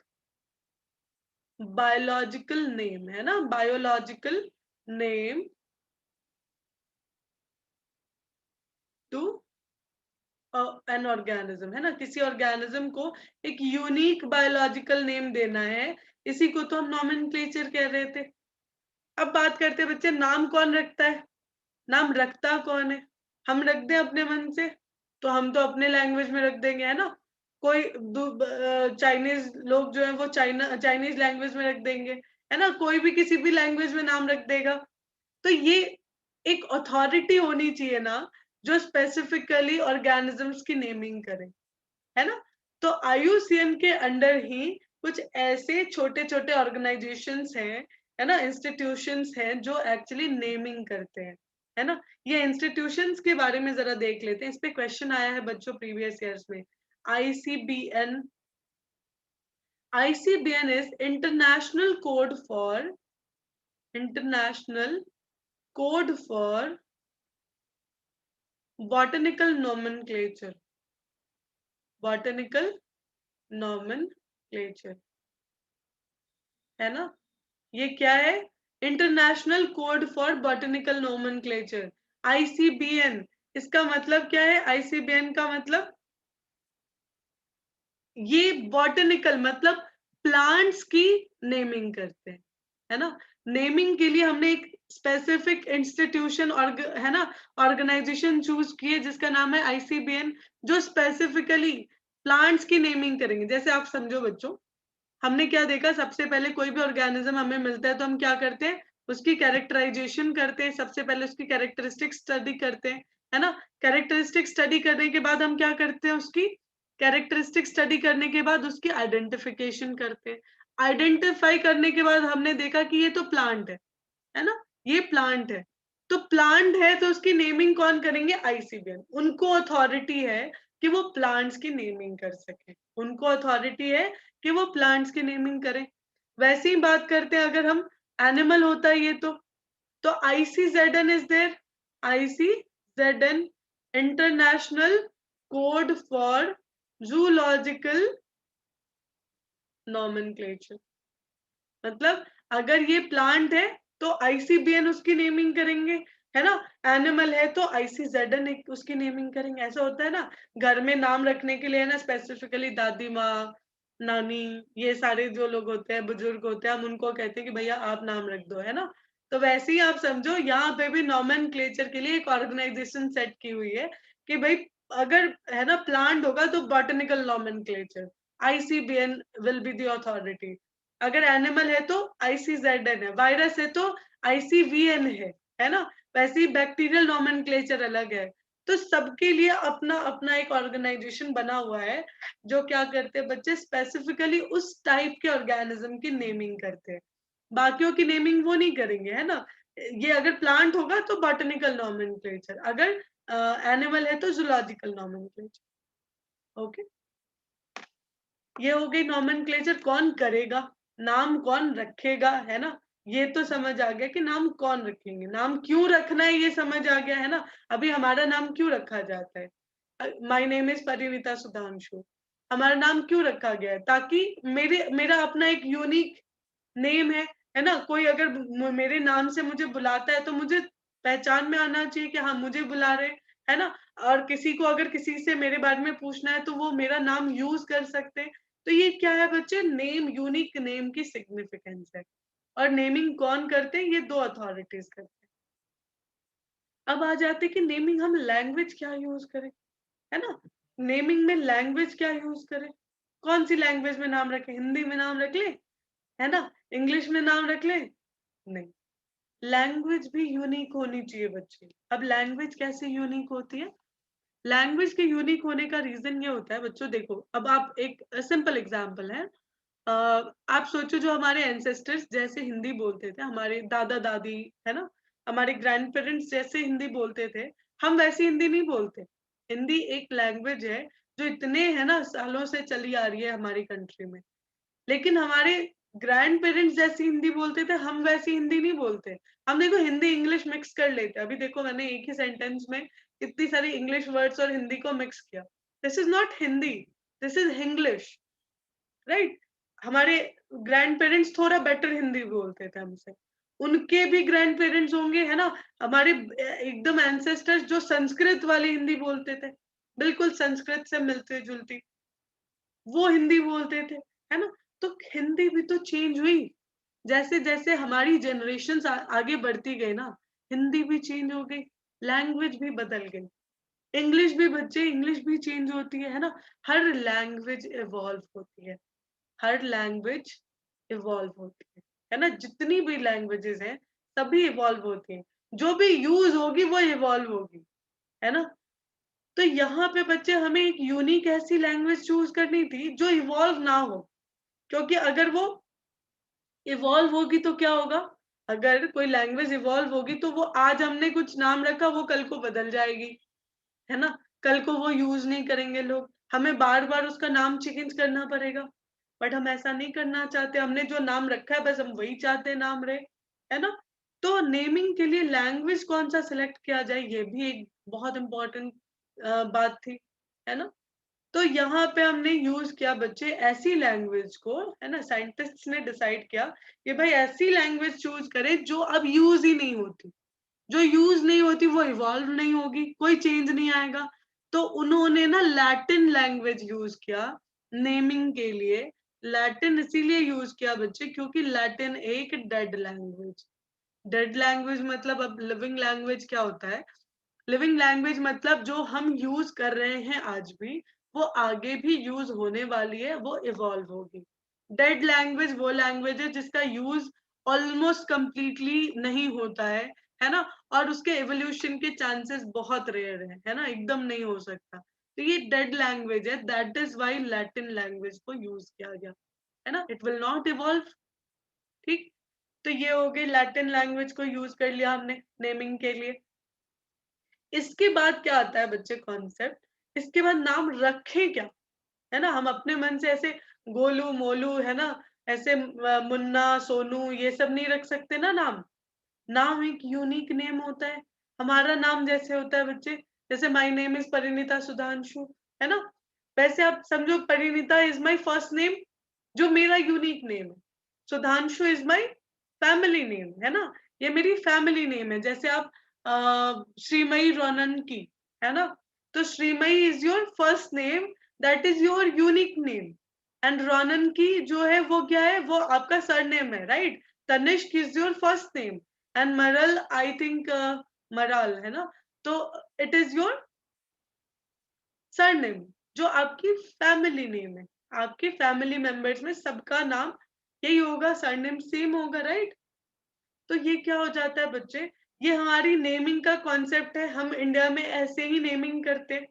biological name, है ना, biological name to an organism, है ना, किसी ऑर्गेनिज्म को एक यूनिक बायोलॉजिकल नेम देना है, इसी को तो हम नॉमेनक्लेचर कह रहे थे। अब बात करते हैं बच्चे, नाम कौन रखता है? नाम रखता कौन है? हम रख दें अपने मन से? तो हम तो अपने लैंग्वेज में रख देंगे, है ना। कोई चाइनीज लोग जो है वो चाइनीज लैंग्वेज में रख देंगे, है ना, कोई भी किसी भी लैंग्वेज में नाम रख देगा। तो ये एक अथॉरिटी होनी चाहिए ना, जो स्पेसिफिकली ऑर्गेनिजम्स की नेमिंग करे, है ना। तो IUCN के अंडर ही कुछ ऐसे छोटे छोटे ऑर्गेनाइजेशंस हैं, है ना, इंस्टीट्यूशंस हैं जो एक्चुअली नेमिंग करते हैं, है ना। ये इंस्टीट्यूशंस के बारे में जरा देख लेते हैं, इस पे क्वेश्चन आया है बच्चों प्रीवियस ईयर्स में। ICBN, ICBN is international code for botanical nomenclature, botanical nomenclature, है ना। ये क्या है? International code for botanical nomenclature, ICBN। इसका मतलब क्या है? ICBN का मतलब ये बॉटनिकल मतलब प्लांट्स की नेमिंग करते हैं, है ना। नेमिंग के लिए हमने एक स्पेसिफिक इंस्टीट्यूशन और, है ना, ऑर्गेनाइजेशन चूज की है जिसका नाम है ICBN, जो स्पेसिफिकली प्लांट्स की नेमिंग करेंगे। जैसे आप समझो बच्चों, हमने क्या देखा, सबसे पहले कोई भी ऑर्गेनिज्म हमें मिलता है तो हम क्या करते हैं? उसकी कैरेक्टराइजेशन करते हैं, सबसे पहले उसकी कैरेक्टरिस्टिक स्टडी करते हैं, है ना। कैरेक्टरिस्टिक स्टडी करने के बाद हम क्या करते हैं? उसकी कैरेक्टरिस्टिक स्टडी करने के बाद उसकी आइडेंटिफिकेशन करते हैं। आइडेंटिफाई करने के बाद हमने देखा कि ये तो प्लांट है ना, ये प्लांट है। तो प्लांट है तो उसकी नेमिंग कौन करेंगे? ICBN। उनको अथॉरिटी है कि वो प्लांट्स की नेमिंग कर सके, उनको अथॉरिटी है कि वो प्लांट्स की नेमिंग करें। वैसे ही बात करते हैं अगर हम, एनिमल होता है ये तो ICZN is there, ICZN international code for zoological nomenclature. मतलब अगर ये प्लांट है तो ICBN उसकी नेमिंग करेंगे, है ना। एनिमल है तो ICZN उसकी नेमिंग करेंगे। ऐसा होता है ना, घर में नाम रखने के लिए ना स्पेसिफिकली दादी माँ, नानी, ये सारे जो लोग होते हैं, बुजुर्ग होते हैं, हम उनको कहते हैं कि भैया आप नाम रख दो, है ना। तो वैसे ही आप समझो यहाँ पे भी नॉमेनक्लेचर के लिए एक ऑर्गेनाइजेशन सेट की हुई है कि भाई अगर, है ना, प्लांट होगा तो botanical nomenclature, ICBN will be the authority. अगर एनिमल है तो ICZN है, वायरस है तो ICVN है ना। वैसे ही बैक्टीरियल नॉमेनक्लेचर अलग है। तो सबके लिए अपना अपना एक ऑर्गेनाइजेशन बना हुआ है जो क्या करते हैं बच्चे? स्पेसिफिकली उस टाइप के ऑर्गेनिज्म की नेमिंग करते हैं, बाकियों की नेमिंग वो नहीं करेंगे, है ना। ये अगर प्लांट होगा तो बॉटनिकल नॉमेनक्लेचर, अगर एनिमल है तो जूलॉजिकल नॉमेनक्लेचर। ओके, ये हो गई नॉमेनक्लेचर कौन करेगा, नाम कौन रखेगा, है ना। ये तो समझ आ गया कि नाम कौन रखेंगे, नाम क्यों रखना है ये समझ आ गया, है ना। अभी हमारा नाम क्यों रखा जाता है? My name is Parineeta Sudhanshu. हमारा नाम क्यों रखा गया है? ताकि मेरा अपना एक यूनिक नेम है ना। कोई अगर मेरे नाम से मुझे बुलाता है तो मुझे पहचान में आना चाहिए कि हाँ मुझे बुला रहे, है ना। और किसी को अगर किसी से मेरे बारे में पूछना है तो वो मेरा नाम यूज कर सकते हैं। तो ये क्या है बच्चे? नेम, यूनिक नेम की सिग्निफिकेंस है। और नेमिंग कौन करते हैं? ये दो अथॉरिटीज करते हैं। अब आ जाते कि नेमिंग हम लैंग्वेज क्या यूज करें, है ना। नेमिंग में लैंग्वेज क्या यूज करें? कौन सी लैंग्वेज में नाम रखें? हिंदी में नाम रख ले, है ना, इंग्लिश में नाम रख ले? नहीं, लैंग्वेज भी यूनिक होनी चाहिए बच्चे। अब लैंग्वेज कैसे यूनिक होती है? लैंग्वेज के यूनिक होने का रीजन ये होता है बच्चों, देखो अब आप एक सिंपल एग्जांपल है, आप सोचो जो हमारे एंसेस्टर्स जैसे हिंदी बोलते थे, हमारे दादा दादी, है ना, हमारे ग्रैंड पेरेंट्स जैसे हिंदी बोलते थे, हम वैसी हिंदी नहीं बोलते। हिंदी एक लैंग्वेज है जो इतने, है ना, सालों से चली आ रही है हमारी कंट्री में। लेकिन हमारे ग्रैंड पेरेंट्स जैसी हिंदी बोलते थे, हम वैसी हिंदी नहीं बोलते। हम देखो हिंदी इंग्लिश मिक्स कर लेते हैं। अभी देखो मैंने एक ही सेंटेंस में इतनी सारी इंग्लिश वर्ड्स और हिंदी को मिक्स किया। This is not Hindi, this is English, right. हमारे ग्रैंड पेरेंट्स थोड़ा बेटर हिंदी बोलते थे हमसे, उनके भी ग्रैंड पेरेंट्स होंगे, है ना, हमारे एकदम एंसेस्टर्स जो संस्कृत वाली हिंदी बोलते थे, बिल्कुल संस्कृत से मिलती जुलती, वो हिंदी बोलते थे, है ना। तो हिंदी भी तो चेंज हुई, जैसे जैसे हमारी जनरेशन आगे बढ़ती गई ना, हिंदी भी चेंज हो गई, लैंग्वेज भी बदल गई, इंग्लिश भी बच्चे, इंग्लिश भी चेंज होती है ना। हर लैंग्वेज इवॉल्व होती है, हर लैंग्वेज इवॉल्व होती है ना, जितनी भी लैंग्वेजेस हैं सभी इवॉल्व होती हैं, जो भी यूज होगी वो इवॉल्व होगी, है ना। तो यहाँ पे बच्चे हमें एक यूनिक ऐसी लैंग्वेज चूज करनी थी जो इवॉल्व ना हो, क्योंकि अगर वो इवॉल्व होगी तो क्या होगा, अगर कोई लैंग्वेज इवॉल्व होगी तो वो आज हमने कुछ नाम रखा वो कल को बदल जाएगी, है ना, कल को वो यूज नहीं करेंगे लोग, हमें बार बार उसका नाम चेंज करना पड़ेगा। बट हम ऐसा नहीं करना चाहते, हमने जो नाम रखा है बस हम वही चाहते हैं नाम रहे, है ना। तो नेमिंग के लिए लैंग्वेज कौन सा सिलेक्ट किया जाए ये भी एक बहुत इंपॉर्टेंट बात थी, है ना। तो यहाँ पे हमने यूज किया बच्चे ऐसी लैंग्वेज को, है ना, साइंटिस्ट्स ने डिसाइड किया कि भाई ऐसी लैंग्वेज चूज करें जो अब यूज ही नहीं होती, जो यूज नहीं होती वो इवॉल्व नहीं होगी, कोई चेंज नहीं आएगा। तो उन्होंने ना लैटिन लैंग्वेज यूज किया नेमिंग के लिए। लैटिन इसीलिए यूज किया बच्चे क्योंकि लैटिन एक डेड लैंग्वेज, डेड लैंग्वेज मतलब, अब लिविंग लैंग्वेज क्या होता है, लिविंग लैंग्वेज मतलब जो हम यूज कर रहे हैं आज भी, वो आगे भी यूज होने वाली है, वो इवॉल्व होगी। डेड लैंग्वेज वो लैंग्वेज है जिसका यूज ऑलमोस्ट कंप्लीटली नहीं होता है ना, और उसके एवोल्यूशन के चांसेस बहुत रेयर है ना, एकदम नहीं हो सकता। तो ये डेड लैंग्वेज है, that is why Latin language को यूज किया गया, है ना, इट विल नॉट इवॉल्व। ठीक, तो ये हो गई लैटिन लैंग्वेज को यूज कर लिया हमने नेमिंग के लिए। इसके बाद क्या आता है बच्चे कॉन्सेप्ट, इसके बाद नाम रखें क्या, है ना। हम अपने मन से ऐसे गोलू मोलू, है ना, ऐसे मुन्ना सोनू ये सब नहीं रख सकते ना नाम। नाम एक यूनिक नेम होता है, हमारा नाम जैसे होता है बच्चे, जैसे my name is Parineeta Sudhanshu, है ना, वैसे आप समझो Parineeta is my first name, जो मेरा यूनिक नेम है। Sudhanshu is my family name, है ना, ये मेरी फैमिली नेम है। जैसे आप श्रीमयी रोनन की, है ना, तो Sreemayee is your first name, that is your unique name. And Ronan की जो है वो क्या है, वो आपका सरनेम है, right. Tanishq is your first name, and मरल आई थिंक मराल, है ना, तो इट इज योर सरनेम, जो आपकी फैमिली नेम है। आपके फैमिली मेंबर्स में सबका नाम यही होगा, सरनेम सेम होगा, राइट। तो ये क्या हो जाता है बच्चे, ये हमारी नेमिंग का कॉन्सेप्ट है, हम इंडिया में ऐसे ही नेमिंग करते हैं,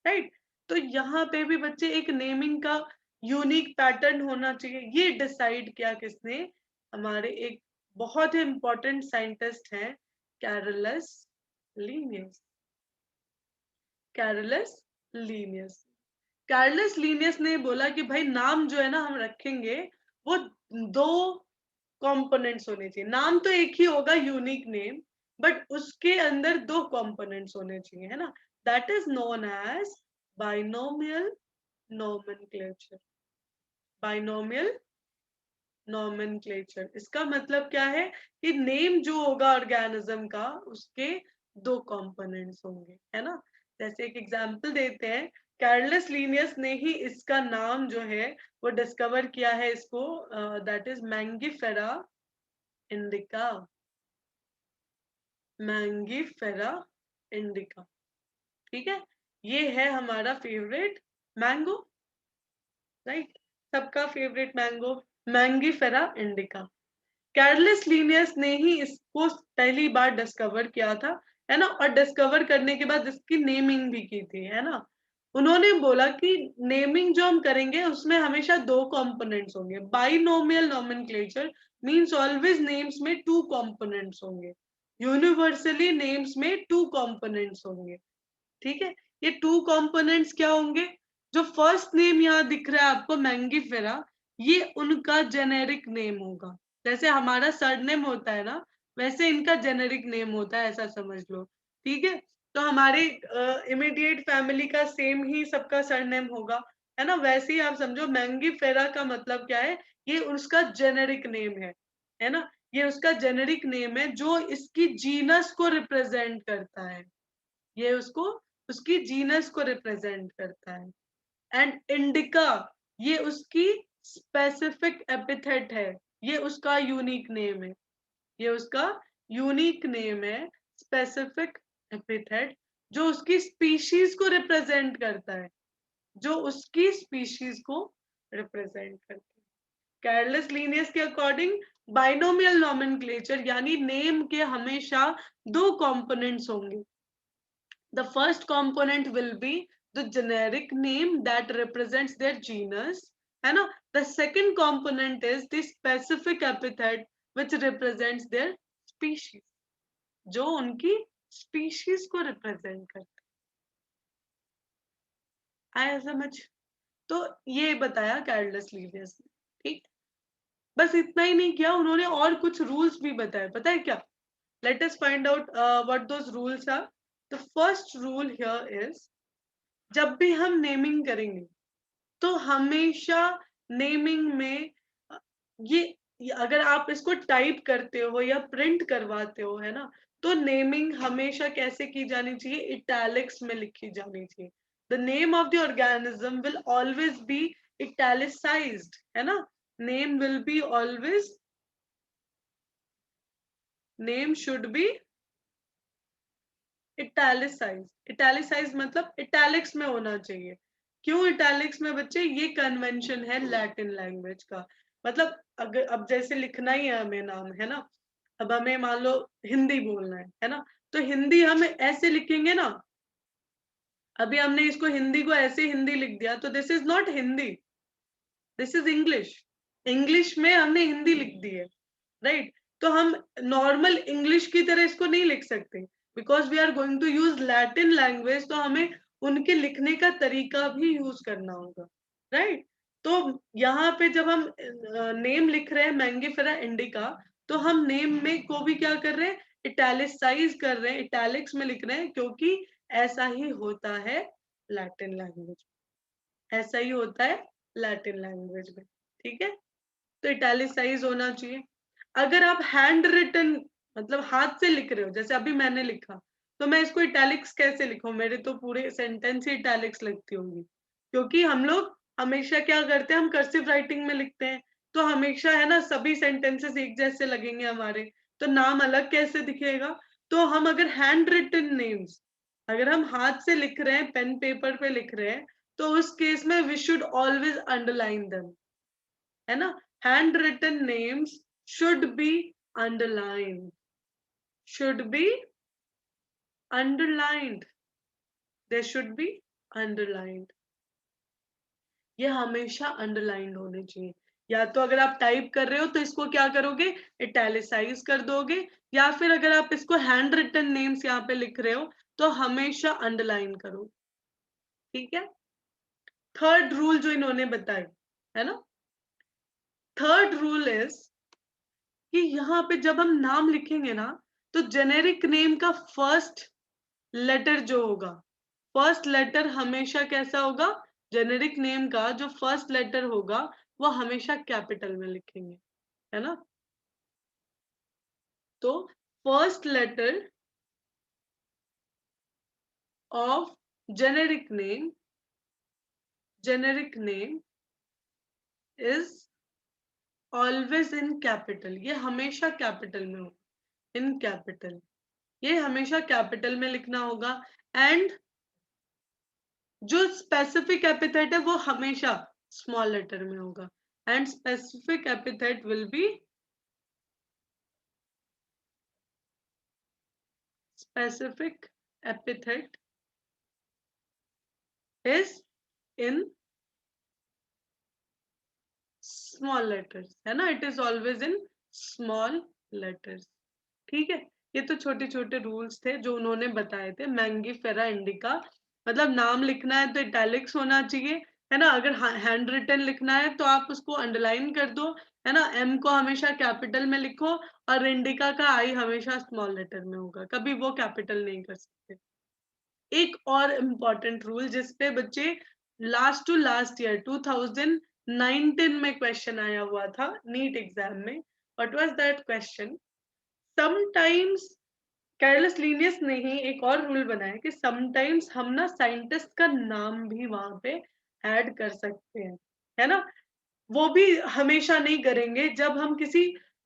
राइट। तो यहाँ पे भी बच्चे एक नेमिंग का यूनिक पैटर्न होना चाहिए, ये डिसाइड किया किसने, हमारे एक बहुत ही इंपॉर्टेंट साइंटिस्ट हैं, Carolus Linnaeus. Carolus Linnaeus, Carolus Linnaeus ने बोला कि भाई नाम जो है ना हम रखेंगे, वो दो कंपोनेंट्स होने चाहिए। नाम तो एक ही होगा यूनिक नेम, बट उसके अंदर दो कंपोनेंट्स होने चाहिए, है ना, that is known as binomial nomenclature. Binomial nomenclature, इसका मतलब क्या है कि नेम जो होगा ऑर्गेनिज्म का, उसके दो कंपोनेंट्स होंगे, है ना। जैसे एक एग्जांपल देते हैं, कार्लस लीनियस ने ही इसका नाम जो है वो डिस्कवर किया है, इसको that is Mangifera indica. Mangifera indica, ठीक है, ये है हमारा फेवरेट मैंगो, राइट, सबका favourite mango, Mangifera indica. Carolus Linnaeus ने ही इसको पहली बार डिस्कवर किया था, है ना, और डिस्कवर करने के बाद इसकी नेमिंग भी की थी, है ना। उन्होंने बोला कि नेमिंग जो हम करेंगे उसमें हमेशा दो कंपोनेंट्स होंगे, binomial nomenclature means always names में टू कंपोनेंट्स होंगे, यूनिवर्सली नेम्स में टू कंपोनेंट्स होंगे, ठीक है। ये टू कंपोनेंट्स क्या होंगे, जो फर्स्ट नेम यहाँ दिख रहा है आपको मैंगीफेरा, ये उनका जेनेरिक नेम होगा, जैसे हमारा सरनेम होता है ना, वैसे इनका जेनेरिक नेम होता है, ऐसा समझ लो, ठीक है। तो हमारे इमीडिएट फैमिली का सेम ही सबका सरनेम होगा, है ना। वैसे ही आप समझो मैंगीफेरा का मतलब क्या है, ये उसका जेनेरिक नेम है ना। ये उसका जेनेरिक नेम है जो इसकी जीनस को रिप्रेजेंट करता है, ये उसको उसकी जीनस को रिप्रेजेंट करता है। एंड इंडिका ये उसकी स्पेसिफिक एपिथेट है, ये उसका यूनिक नेम है, ये उसका यूनिक नेम है, स्पेसिफिक एपिथेट, जो उसकी स्पीशीज को रिप्रेजेंट करता है, जो उसकी स्पीशीज को रिप्रेजेंट करता है। कैरलेस लीनियस के अकॉर्डिंग बाइनोमियल नॉमेनक्लेचर यानी नेम के हमेशा दो कंपोनेंट्स होंगे। The first component will be the generic name that represents their genus, है ना। The second component is the specific epithet which represents their species, जो उनकी species को represent करता है। आया समझ? तो ये बताया कैरलेस लीनियस ने, ठीक। बस इतना ही नहीं किया उन्होंने, और कुछ रूल्स भी बताए, पता है क्या? Let us find out what those rules are. The first rule here is, जब भी हम नेमिंग करेंगे तो हमेशा नेमिंग में ये अगर आप इसको टाइप करते हो या प्रिंट करवाते हो, है ना, तो नेमिंग हमेशा कैसे की जानी चाहिए, इटैलिक्स में लिखी जानी चाहिए। The name of the organism will always be italicised, है ना। Name will be always, name should be italicise. Italicise मतलब इटैलिक्स में होना चाहिए। क्यों इटैलिक्स में बच्चे? ये कन्वेंशन है लैटिन लैंग्वेज का। मतलब अगर अब जैसे लिखना ही है हमें नाम, है ना, अब हमें मान लो हिंदी बोलना है ना, तो हिंदी हम ऐसे लिखेंगे ना। अभी हमने इसको हिंदी को ऐसे हिंदी लिख दिया, तो this is not Hindi, this is English. English में हमने हिंदी लिख दी है, राइट। तो हम नॉर्मल इंग्लिश की तरह इसको नहीं लिख सकते, because we are going to use Latin language, तो हमें उनके लिखने का तरीका भी यूज करना होगा, राइट। तो यहाँ पे जब हम नेम लिख रहे हैं मैंगीफेरा इंडिका, तो हम नेम में को भी क्या कर रहे हैं, इटैलिसाइज कर रहे हैं, इटैलिक्स में लिख रहे हैं, क्योंकि ऐसा ही होता है लैटिन लैंग्वेज, ऐसा ही होता है लैटिन लैंग्वेज में, ठीक है। तो इटैलिसाइज होना चाहिए। अगर आप हैंड रिटन मतलब हाथ से लिख रहे हो, जैसे अभी मैंने लिखा, तो मैं इसको इटैलिक्स कैसे लिखूं? मेरे तो पूरे सेंटेंस ही इटैलिक्स लगती होंगी, क्योंकि हम लोग हमेशा क्या करते हैं, हम कर्सिव राइटिंग में लिखते हैं, तो हमेशा है ना सभी सेंटेंसेस एक जैसे लगेंगे हमारे, तो नाम अलग कैसे दिखेगा? तो हम अगर हैंड रिटन नेम्स, अगर हम हाथ से लिख रहे हैं, पेन पेपर पे लिख रहे हैं, तो उस केस में we should always underline them, है ना। Hand written names should be underlined, should be underlined, they should be underlined, ये हमेशा अंडरलाइंड होने चाहिए। या तो अगर आप टाइप कर रहे हो तो इसको क्या करोगे, इटैलिसाइज कर दोगे, या फिर अगर आप इसको हैंड रिटन नेम्स यहाँ पे लिख रहे हो तो हमेशा अंडरलाइन करो, ठीक है। थर्ड रूल जो इन्होंने बताए, है ना, थर्ड रूल इज कि यहाँ पे जब हम नाम लिखेंगे ना, तो जेनेरिक नेम का फर्स्ट लेटर जो होगा, फर्स्ट लेटर हमेशा कैसा होगा, जेनेरिक नेम का जो फर्स्ट लेटर होगा वो हमेशा कैपिटल में लिखेंगे, है ना। तो first letter of generic name, generic name is always in capital, ये हमेशा कैपिटल में होगा, इन कैपिटल, ये हमेशा कैपिटल में लिखना होगा। एंड जो स्पेसिफिक एपिथेट है वो हमेशा स्मॉल लेटर में होगा, and specific epithet will be, specific epithet is in small letters, है ना, it is always in small letters, ठीक है। ये तो छोटे छोटे रूल्स थे जो उन्होंने बताए थे मैंगीफेरा इंडिका। मतलब नाम लिखना है तो इटैलिक्स होना चाहिए, है ना। अगर हैंड रिटन लिखना है तो आप उसको अंडरलाइन कर दो, है ना। एम को हमेशा कैपिटल में लिखो, और इंडिका का आई हमेशा स्मॉल लेटर में होगा, कभी वो कैपिटल नहीं कर सकते, एक और इम्पॉर्टेंट रूल जिसपे बच्चे लास्ट टू लास्ट ईयर 2019 में क्वेश्चन आया हुआ था नीट एग्जाम में. What was that question? Sometimes Carolus Linnaeus ने ही एक और रूल बनाया कि समटाइम्स हम ना साइंटिस्ट का नाम भी वहां पे ऐड कर सकते हैं, है ना. वो भी हमेशा नहीं करेंगे. जब हम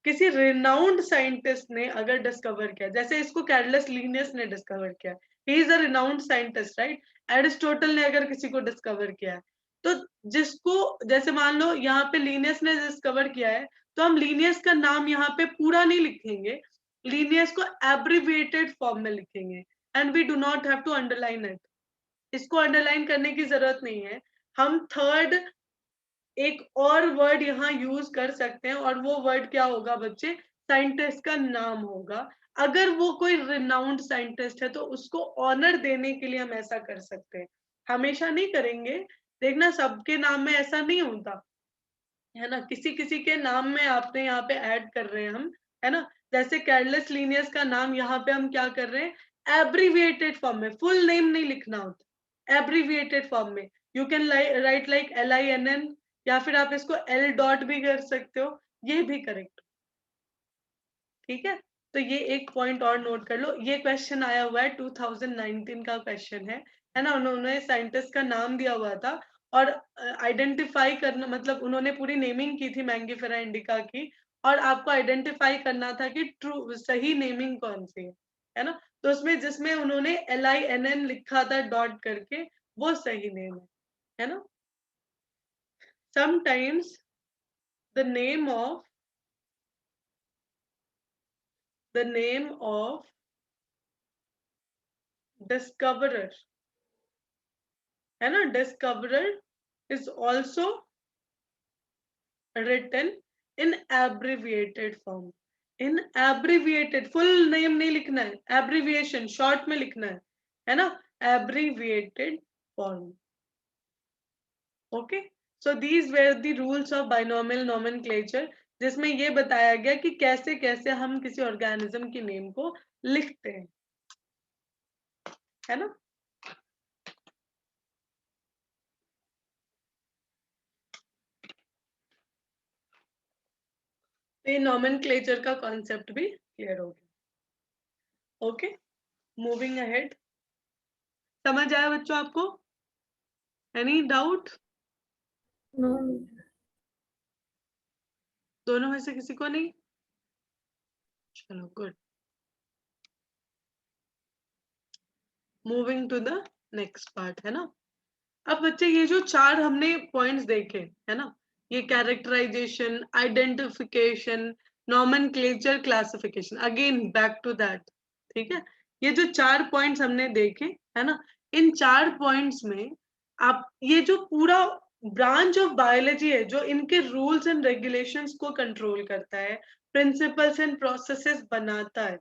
किसी रिनाउंड साइंटिस्ट ने अगर डिस्कवर किया, जैसे इसको कैरलेस लीनियस ने डिस्कवर किया, he is a renowned scientist, right. Aristotle ने अगर किसी को डिस्कवर किया है, तो जिसको, जैसे मान लो यहाँ पे लीनियस ने डिस्कवर किया है, तो हम लीनियस का नाम यहाँ पे पूरा नहीं लिखेंगे, लीनियस को एब्रिविएटेड फॉर्म में लिखेंगे. And we do not have to underline it. इसको अंडरलाइन करने की जरूरत नहीं है. हम थर्ड एक और वर्ड यहाँ यूज कर सकते हैं, और वो वर्ड क्या होगा बच्चे? साइंटिस्ट का नाम होगा. अगर वो कोई रिनाउंड साइंटिस्ट है तो उसको ऑनर देने के लिए हम ऐसा कर सकते हैं. हमेशा नहीं करेंगे, देखना सबके नाम में ऐसा नहीं होता, है ना. किसी किसी के नाम में आपने यहाँ पे ऐड कर रहे हैं हम, है ना. जैसे कैरलेस लीनियस का नाम यहाँ पे हम क्या कर रहे हैं? एब्रीविएटेड फॉर्म में, फुल नेम नहीं लिखना होता, एब्रीविएटेड फॉर्म में. You can write like LINN, या फिर आप इसको L डॉट भी कर सकते हो, ये भी करेक्ट. ठीक है, तो ये एक पॉइंट और नोट कर लो. ये क्वेश्चन आया हुआ है, 2019 का क्वेश्चन है ना. उन्होंने साइंटिस्ट का नाम दिया हुआ था, और आइडेंटिफाई करना, मतलब उन्होंने पूरी नेमिंग की थी मैंगीफेरा इंडिका की, और आपको आइडेंटिफाई करना था कि ट्रू सही नेमिंग कौन सी है ना. तो उसमें जिसमें उन्होंने LINN लिखा था डॉट करके, वो सही नेम है ना. Sometimes the name of discoverer, है ना, discoverer is also written in abbreviated form. in abbreviated, full name नहीं लिखना है, abbreviation short में लिखना है ना, abbreviated form. Okay, so these were the rules of binomial nomenclature, जिसमें ये बताया गया कि कैसे कैसे हम किसी ऑर्गेनिज्म की नेम को लिखते हैं, है ना. तो ये नॉमेनक्लेचर का कॉन्सेप्ट भी क्लियर हो गया. Okay, moving ahead. समझ आया बच्चों आपको? Any doubt? नो. दोनों में से किसी को नहीं? चलो good. Moving to the next part, है ना. अब बच्चे ये जो चार हमने पॉइंट्स देखे, है ना, ये characterization, identification, nomenclature, classification, again back to that. ठीक है, ये जो चार पॉइंट्स हमने देखे, है ना, इन चार पॉइंट्स में आप ये जो पूरा ब्रांच ऑफ बायोलॉजी है, जो इनके रूल्स एंड रेगुलेशंस को कंट्रोल करता है, प्रिंसिपल्स एंड प्रोसेसेस बनाता है.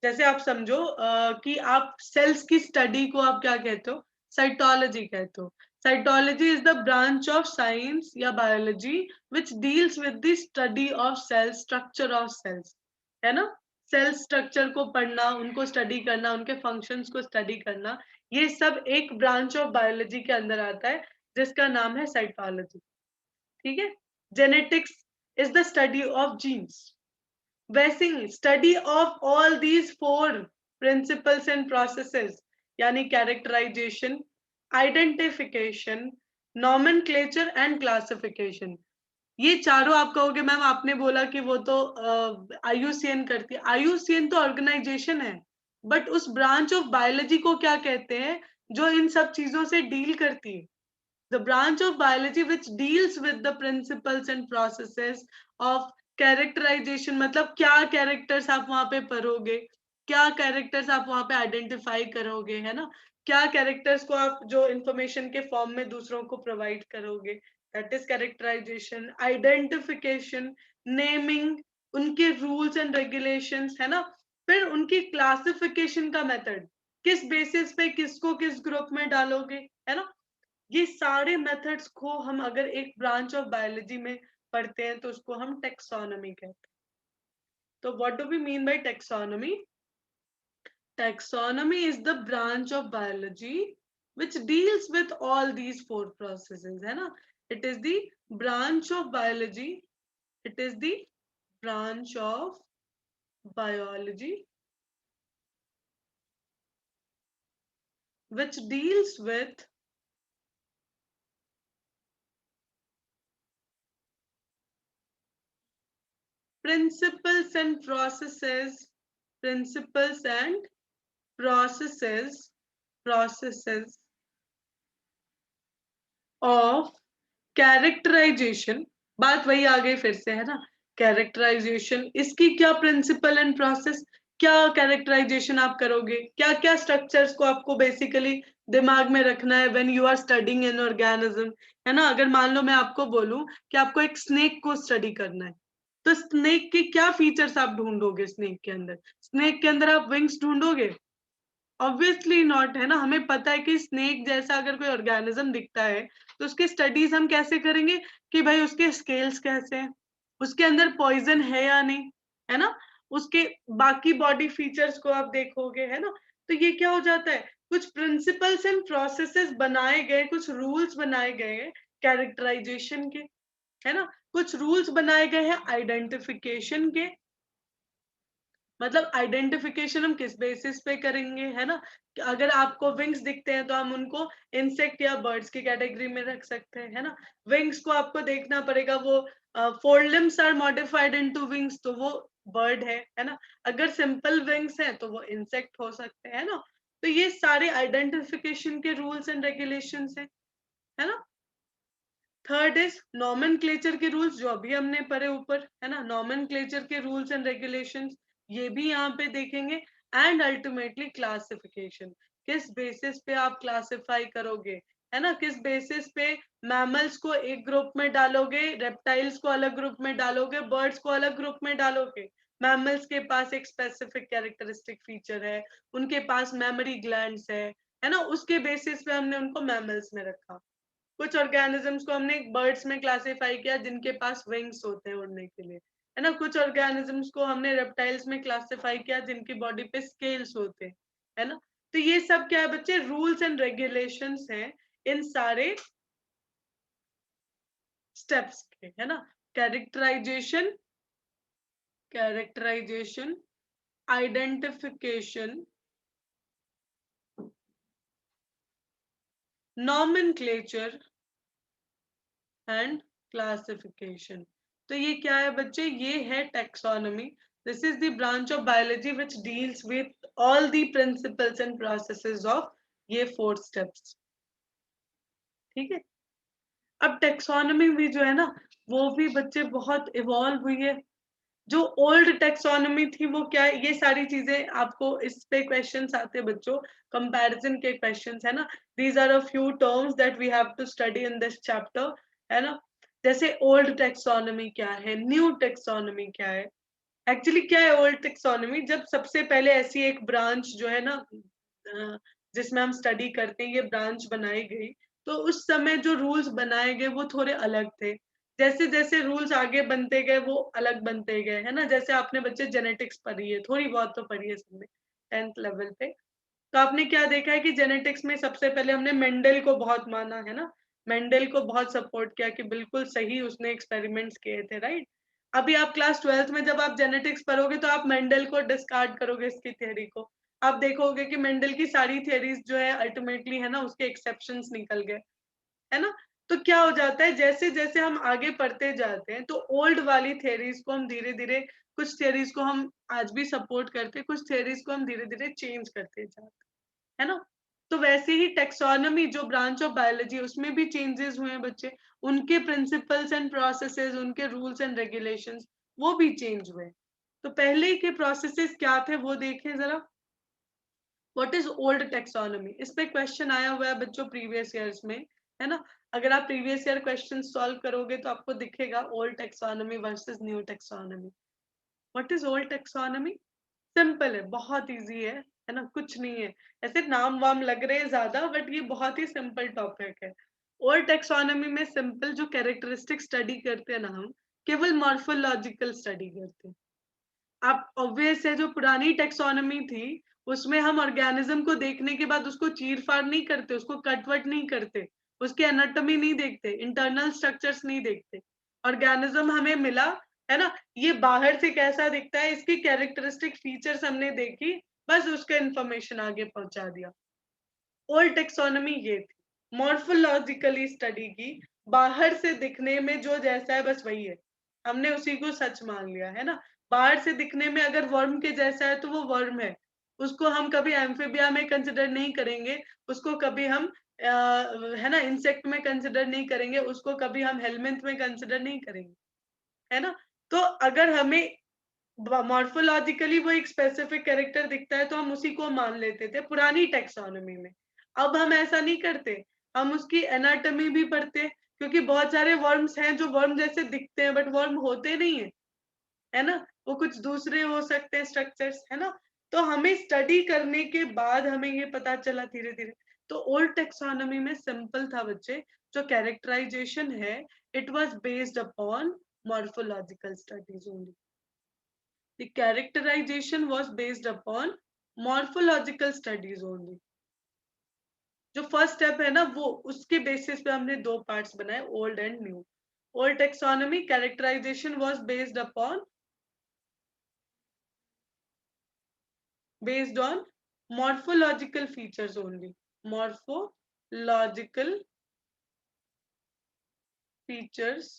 जैसे आप समझो कि आप सेल्स की स्टडी को आप क्या कहते हो? साइटोलॉजी कहते हो. Cytology is the branch of science या biology which deals with the study of cells, structure of cells, है ना. सेल स्ट्रक्चर को पढ़ना, उनको स्टडी करना, उनके फंक्शंस को स्टडी करना, ये सब एक ब्रांच ऑफ बायोलॉजी के अंदर आता है, जिसका नाम है साइटोलॉजी. ठीक है. Genetics is the study of genes. वैसे ही study of all these four principles and processes, यानी characterisation, identification, nomenclature and classification, ये चारों आप कहोगे मैम आपने बोला कि वो तो IUCN करती है. IUCN तो ऑर्गेनाइजेशन है, बट उस ब्रांच ऑफ बायोलॉजी को क्या कहते हैं जो इन सब चीजों से डील करती है? The branch of biology which deals with the principles and processes of characterization, मतलब क्या कैरेक्टर्स आप वहां पे पढ़ोगे, क्या कैरेक्टर्स आप वहां पे आइडेंटिफाई करोगे, है ना, क्या कैरेक्टर्स को आप जो इंफॉर्मेशन के फॉर्म में दूसरों को प्रोवाइड करोगे, that is characterization. Identification, naming, उनके रूल्स एंड रेगुलेशंस, है ना. फिर उनकी क्लासिफिकेशन का मेथड, किस बेसिस पे किसको किस ग्रुप में डालोगे, है ना. ये सारे मेथड्स को हम अगर एक ब्रांच ऑफ बायोलॉजी में पढ़ते हैं तो उसको हम टेक्सोनॉमी कहते हैं. तो what do we mean by taxonomy? taxonomy is the branch of biology which deals with all these four processes, है ना? It is the branch of biology. It is the branch of biology which deals with principles and processes, principles and processes, processes of characterization. बात वही आ गई फिर से, है ना? Characterisation, इसकी क्या प्रिंसिपल एंड प्रोसेस, क्या कैरेक्टराइजेशन आप करोगे, क्या क्या स्ट्रक्चर्स को आपको बेसिकली दिमाग में रखना है when you are studying an organism, है ना? अगर मान लो मैं आपको बोलूं कि आपको एक स्नेक को स्टडी करना है, तो स्नेक के क्या फीचर्स आप ढूंढोगे? स्नेक के अंदर, स्नेक के अंदर आप विंग्स ढूंढोगे? ऑब्वियसली नॉट, है ना? हमें पता है कि स्नेक जैसा अगर कोई ऑर्गेनिज्म दिखता है तो उसकी स्टडीज हम कैसे करेंगे कि भाई उसके स्केल्स कैसे हैं, उसके अंदर पॉइजन है या नहीं, है ना? उसके बाकी बॉडी फीचर्स को आप देखोगे, है ना? तो ये क्या हो जाता है, कुछ प्रिंसिपल्स एंड प्रोसेसेस बनाए गए, कुछ रूल्स बनाए गए हैं कैरेक्टराइजेशन के, है ना? कुछ रूल्स बनाए गए हैं आइडेंटिफिकेशन के, मतलब आइडेंटिफिकेशन हम किस बेसिस पे करेंगे, है ना? अगर आपको विंग्स दिखते हैं तो हम उनको इंसेक्ट या बर्ड्स की कैटेगरी में रख सकते हैं, है ना? विंग्स को आपको देखना पड़ेगा, वो four limbs are modified into wings, तो वो बर्ड है ना? अगर सिंपल विंग्स हैं तो वो इंसेक्ट हो सकते हैं ना? तो ये सारे आइडेंटिफिकेशन के रूल्स एंड रेगुलेशंस हैं, है ना? थर्ड इज नॉमेनक्लेचर के रूल्स, जो अभी हमने पढ़े ऊपर, है ना? नॉमेनक्लेचर के रूल्स एंड रेगुलेशंस, ये भी यहाँ पे देखेंगे. एंड अल्टीमेटली क्लासिफिकेशन, किस बेसिस पे आप क्लासिफाई करोगे, है ना? किस बेसिस पे मैमल्स को एक ग्रुप में डालोगे, रेप्टाइल्स को अलग ग्रुप में डालोगे, बर्ड्स को अलग ग्रुप में डालोगे? मैमल्स के पास एक स्पेसिफिक कैरेक्टरिस्टिक फीचर है, उनके पास मेमोरी ग्लैंड्स है ना? उसके बेसिस पे हमने उनको मैमल्स में रखा. कुछ ऑर्गेनिजम्स को हमने बर्ड्स में क्लासिफाई किया जिनके पास विंग्स होते हैं उड़ने के लिए, है ना? कुछ ऑर्गेनिजम्स को हमने रेप्टाइल्स में क्लासिफाई किया जिनकी बॉडी पे स्केल्स होते हैं, है ना? तो ये सब क्या है बच्चे, रूल्स एंड रेगुलेशंस हैं इन सारे स्टेप्स के, है ना? Characterization, characterization, identification, nomenclature and classification. तो ये क्या है बच्चे, ये है taxonomy. This is the branch of biology which deals with all the principles and processes of ये फोर स्टेप्स. ठीक है? अब टैक्सोनॉमी भी जो है ना, वो भी बच्चे बहुत इवॉल्व हुई है. जो ओल्ड टैक्सोनॉमी थी वो क्या है, ये सारी चीजें आपको इस पे क्वेश्चंस आते हैं बच्चों, कंपैरिजन के क्वेश्चंस, है ना? These are a few terms that we have to study in this chapter, है ना? जैसे ओल्ड टैक्सोनॉमी क्या है, न्यू टैक्सोनॉमी क्या है. एक्चुअली क्या है ओल्ड टैक्सोनॉमी, जब सबसे पहले ऐसी एक ब्रांच जो है ना, जिसमें हम स्टडी करते हैं, ये ब्रांच बनाई गई, तो उस समय जो रूल्स बनाए गए वो थोड़े अलग थे. जैसे जैसे रूल्स आगे बनते गए वो अलग बनते गए, है ना? जैसे आपने बच्चे जेनेटिक्स पढ़ी है, थोड़ी बहुत तो पढ़ी है सबने 10th लेवल पे, तो आपने क्या देखा है कि जेनेटिक्स में सबसे पहले हमने मेंडल को बहुत माना, है ना? मेंडल को बहुत सपोर्ट किया कि बिल्कुल सही उसने एक्सपेरिमेंट्स किए थे, राइट? अभी आप क्लास 12th में जब आप जेनेटिक्स पढ़ोगे तो आप मेंडल को डिस्कार्ड करोगे, इसकी थ्योरी को. आप देखोगे कि मेंडल की सारी थ्योरीज जो है अल्टीमेटली, है ना, उसके एक्सेप्शंस निकल गए, है ना? तो क्या हो जाता है, जैसे जैसे हम आगे पढ़ते जाते हैं तो ओल्ड वाली थ्योरीज को हम धीरे धीरे, कुछ थ्योरीज को हम आज भी सपोर्ट करते हैं, कुछ थ्योरीज को हम धीरे धीरे चेंज करते जाते हैं, है ना? तो वैसे ही टेक्सोनॉमी जो ब्रांच ऑफ बायोलॉजी, उसमें भी चेंजेस हुए हैं बच्चे, उनके प्रिंसिपल्स एंड प्रोसेसेस, उनके रूल्स एंड रेगुलेशंस, वो भी चेंज हुए. तो पहले के प्रोसेसेस क्या थे वो देखें जरा. व्हाट इज ओल्ड टेक्सोनॉमी, इस पे क्वेश्चन आया हुआ है बच्चों प्रीवियस ईयर्स में, है ना? अगर आप प्रीवियस ईयर क्वेश्चन सॉल्व करोगे तो आपको दिखेगा old taxonomy versus new taxonomy. What is old taxonomy? Simple है, बहुत इजी है ना? कुछ नहीं है, ऐसे नाम वाम लग रहे हैं ज्यादा, बट ये बहुत ही सिंपल टॉपिक है. ओल्ड टेक्सोनॉमी में सिंपल जो कैरेक्टरिस्टिक स्टडी करते हैं ना हम, केवल मॉर्फोलॉजिकल स्टडी करते हैं. आप ऑब्वियस है, जो पुरानी टेक्सोनॉमी थी उसमें हम ऑर्गेनिज्म को देखने के बाद उसको चीर फाड़ नहीं करते, उसको कटवट नहीं करते, उसके एनाटॉमी नहीं देखते, इंटरनल स्ट्रक्चर्स नहीं देखते। ऑर्गेनिज्म हमें मिला, है ना, ये बाहर से कैसा दिखता है, इसकी कैरेक्टरिस्टिक फीचर्स हमने देखी, बस उसका इंफॉर्मेशन आगे पहुंचा दिया। ओल्ड टेक्सोनॉमी ये थी, मॉर्फोलॉजिकली स्टडी की, बाहर से दिखने में जो जैसा है बस वही है, हमने उसी को सच मान लिया, है ना। बाहर से दिखने में अगर वर्म के जैसा है तो वो वर्म है, उसको हम कभी एम्फीबिया में कंसिडर नहीं करेंगे, उसको कभी हम है ना इंसेक्ट में कंसिडर नहीं करेंगे, उसको कभी हम हेलमिंथ में कंसिडर नहीं करेंगे, है ना। तो अगर हमें मॉर्फोलॉजिकली वो एक स्पेसिफिक कैरेक्टर दिखता है तो हम उसी को मान लेते थे पुरानी टेक्सोनॉमी में। अब हम ऐसा नहीं करते, हम उसकी एनाटॉमी भी पढ़ते, क्योंकि बहुत सारे वर्म्स हैं जो वर्म जैसे दिखते हैं बट वर्म होते नहीं है, है ना, वो कुछ दूसरे हो सकते हैं स्ट्रक्चर्स, है ना। तो हमें स्टडी करने के बाद हमें ये पता चला धीरे धीरे। तो ओल्ड टेक्सोनॉमी में सिंपल था बच्चे, जो कैरेक्टराइजेशन है it was based upon morphological studies only. The characterization was based upon morphological studies only. जो फर्स्ट स्टेप है ना वो उसके बेसिस पे हमने दो पार्ट्स बनाए, old and new. Old taxonomy characterization was based on morphological features only, morphological features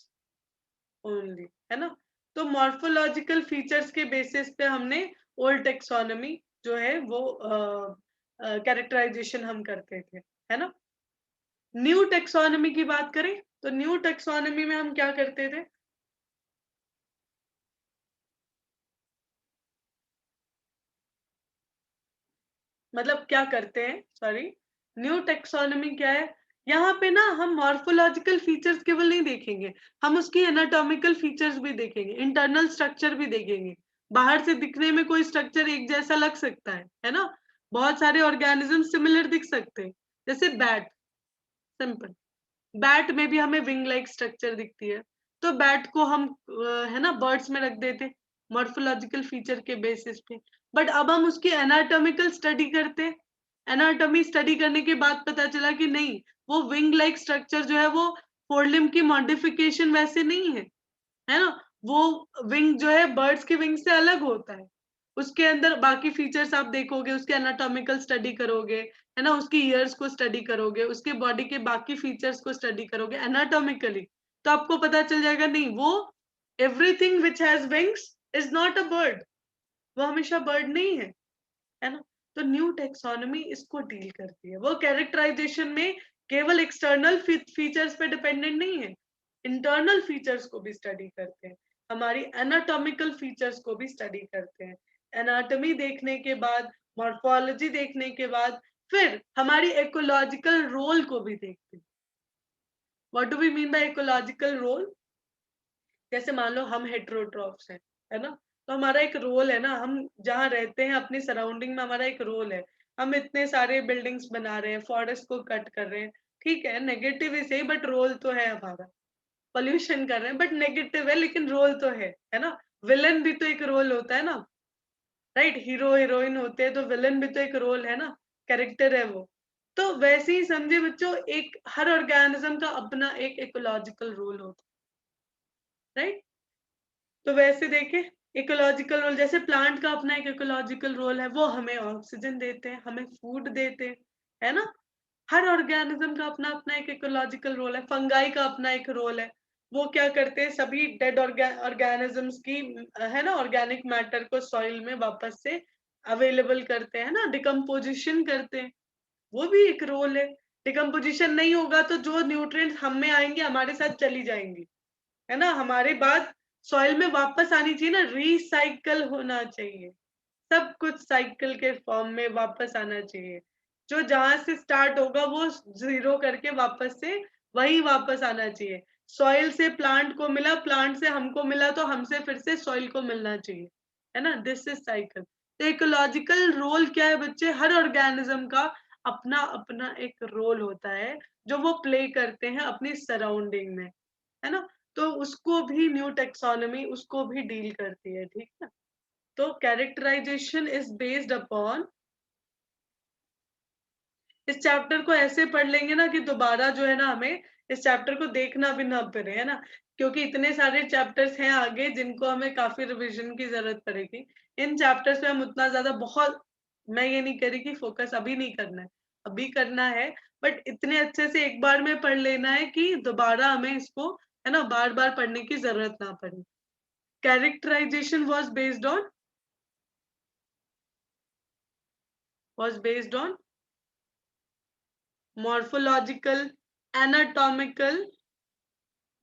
only, है ना। तो मॉर्फोलॉजिकल फीचर्स के बेसिस पे हमने ओल्ड टेक्सोनॉमी जो है वो कैरेक्टराइजेशन हम करते थे, है ना। न्यू टेक्सोनॉमी की बात करें तो न्यू टेक्सोनॉमी में हम क्या करते थे, मतलब क्या करते हैं, सॉरी, न्यू टेक्सोनॉमी क्या है, यहाँ पे ना हम मॉर्फोलॉजिकल फीचर्स केवल नहीं देखेंगे, हम उसकी एनाटॉमिकल फीचर्स भी देखेंगे, इंटरनल स्ट्रक्चर भी देखेंगे। बाहर से दिखने में कोई स्ट्रक्चर एक जैसा लग सकता है ना, बहुत सारे ऑर्गेनिज्म सिमिलर दिख सकते हैं, जैसे बैट, सिंपल, बैट में भी हमें विंग लाइक स्ट्रक्चर दिखती है, तो बैट को हम है ना बर्ड्स में रख देते मॉर्फोलॉजिकल फीचर के बेसिस पे। बट अब हम उसकी एनाटॉमिकल स्टडी करते, एनाटॉमी स्टडी करने के बाद पता चला कि नहीं, वो विंग लाइक स्ट्रक्चर जो है वो फोरलिम की मॉडिफिकेशन वैसे नहीं है ना, वो विंग जो है बर्ड्स की विंग से अलग होता है, उसके अंदर बाकी फीचर्स आप देखोगे, उसके एनाटॉमिकल स्टडी करोगे, है ना, उसकी ईयर्स को स्टडी करोगे, उसके बॉडी के बाकी फीचर्स को स्टडी करोगे एनाटॉमिकली, तो आपको पता चल जाएगा नहीं, वो everything which has wings is not a bird, वो हमेशा बर्ड नहीं है ना। तो न्यू टेक्सोनॉमी इसको डील करती है, वो कैरेक्टराइजेशन में केवल एक्सटर्नल फीचर्स पे डिपेंडेंट नहीं है, इंटरनल फीचर्स को भी स्टडी करते हैं, हमारी एनाटॉमिकल फीचर्स को भी स्टडी करते हैं। एनाटॉमी देखने के बाद, मॉर्फोलॉजी देखने के बाद, फिर हमारी इकोलॉजिकल रोल को भी देखते हैं। What do we mean by ecological role, जैसे मान लो हम हेट्रोट्रॉफ्स हैं, है ना, तो हमारा एक रोल है ना, हम जहाँ रहते हैं अपनी सराउंडिंग में हमारा एक रोल है, हम इतने सारे बिल्डिंग्स बना रहे हैं, फॉरेस्ट को कट कर रहे हैं, ठीक है, नेगेटिव ही सही बट रोल तो है हमारा, पॉल्यूशन कर रहे हैं बट नेगेटिव है लेकिन रोल तो है ना। विलन भी तो एक रोल होता है ना, राइट, हीरो हीरोइन होते हैं तो विलन भी तो एक रोल है ना, कैरेक्टर है वो। तो वैसे ही समझे बच्चों, एक हर ऑर्गेनिज्म का अपना एक इकोलॉजिकल रोल होता है, राइट। तो वैसे देखें, इकोलॉजिकल रोल जैसे प्लांट का अपना एक इकोलॉजिकल रोल है, वो हमें ऑक्सीजन देते हैं, हमें फूड देते हैं, है ना। हर ऑर्गेनिज्म का अपना अपना एक इकोलॉजिकल रोल है, फंगाई का अपना एक रोल है, वो क्या करते हैं, सभी डेड ऑर्गेनिजम्स की है ना ऑर्गेनिक मैटर को सॉइल में वापस से अवेलेबल करते हैं ना, डिकम्पोजिशन करते हैं, वो भी एक रोल है। डिकम्पोजिशन नहीं होगा तो जो न्यूट्रिएंट्स हम में आएंगे हमारे साथ चली जाएंगी, है ना, हमारी बात सॉइल में वापस आनी चाहिए ना, रिसाइकल होना चाहिए, सब कुछ साइकिल के फॉर्म में वापस आना चाहिए, जो जहां से स्टार्ट होगा वो जीरो करके वापस से वही वापस आना चाहिए। सॉइल से प्लांट को मिला, प्लांट से हमको मिला, तो हमसे फिर से सॉइल को मिलना चाहिए, है ना, दिस इज साइकिल। तो इकोलॉजिकल रोल क्या है बच्चे, हर ऑर्गेनिज्म का अपना अपना एक रोल होता है जो वो प्ले करते हैं अपनी सराउंडिंग में, है ना। तो उसको भी न्यू टेक्सोनॉमी उसको भी डील करती है, ठीक है। तो कैरेक्टराइजेशन इज बेस्ड अपॉन इस चैप्टर को ऐसे पढ़ लेंगे ना कि दोबारा जो है ना हमें इस चैप्टर को देखना भी ना पड़े, है ना, क्योंकि इतने सारे चैप्टर्स हैं आगे जिनको हमें काफी रिवीजन की जरूरत पड़ेगी। इन चैप्टर्स पे हम उतना ज्यादा बहुत, मैं ये नहीं कह रही कि फोकस अभी नहीं करना है, अभी करना है, बट इतने अच्छे से एक बार में पढ़ लेना है कि दोबारा हमें इसको, है ना, बार बार पढ़ने की जरूरत ना पड़े। Characterization was based on morphological, anatomical,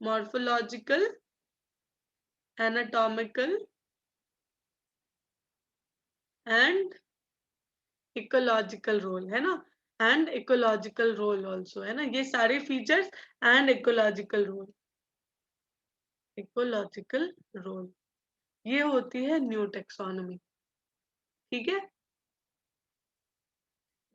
morphological, anatomical and ecological role, है ना, and ecological role also, है ना, ये सारे features and ecological role, ecological role, ये होती है न्यू टेक्सोनोमी। ठीक है,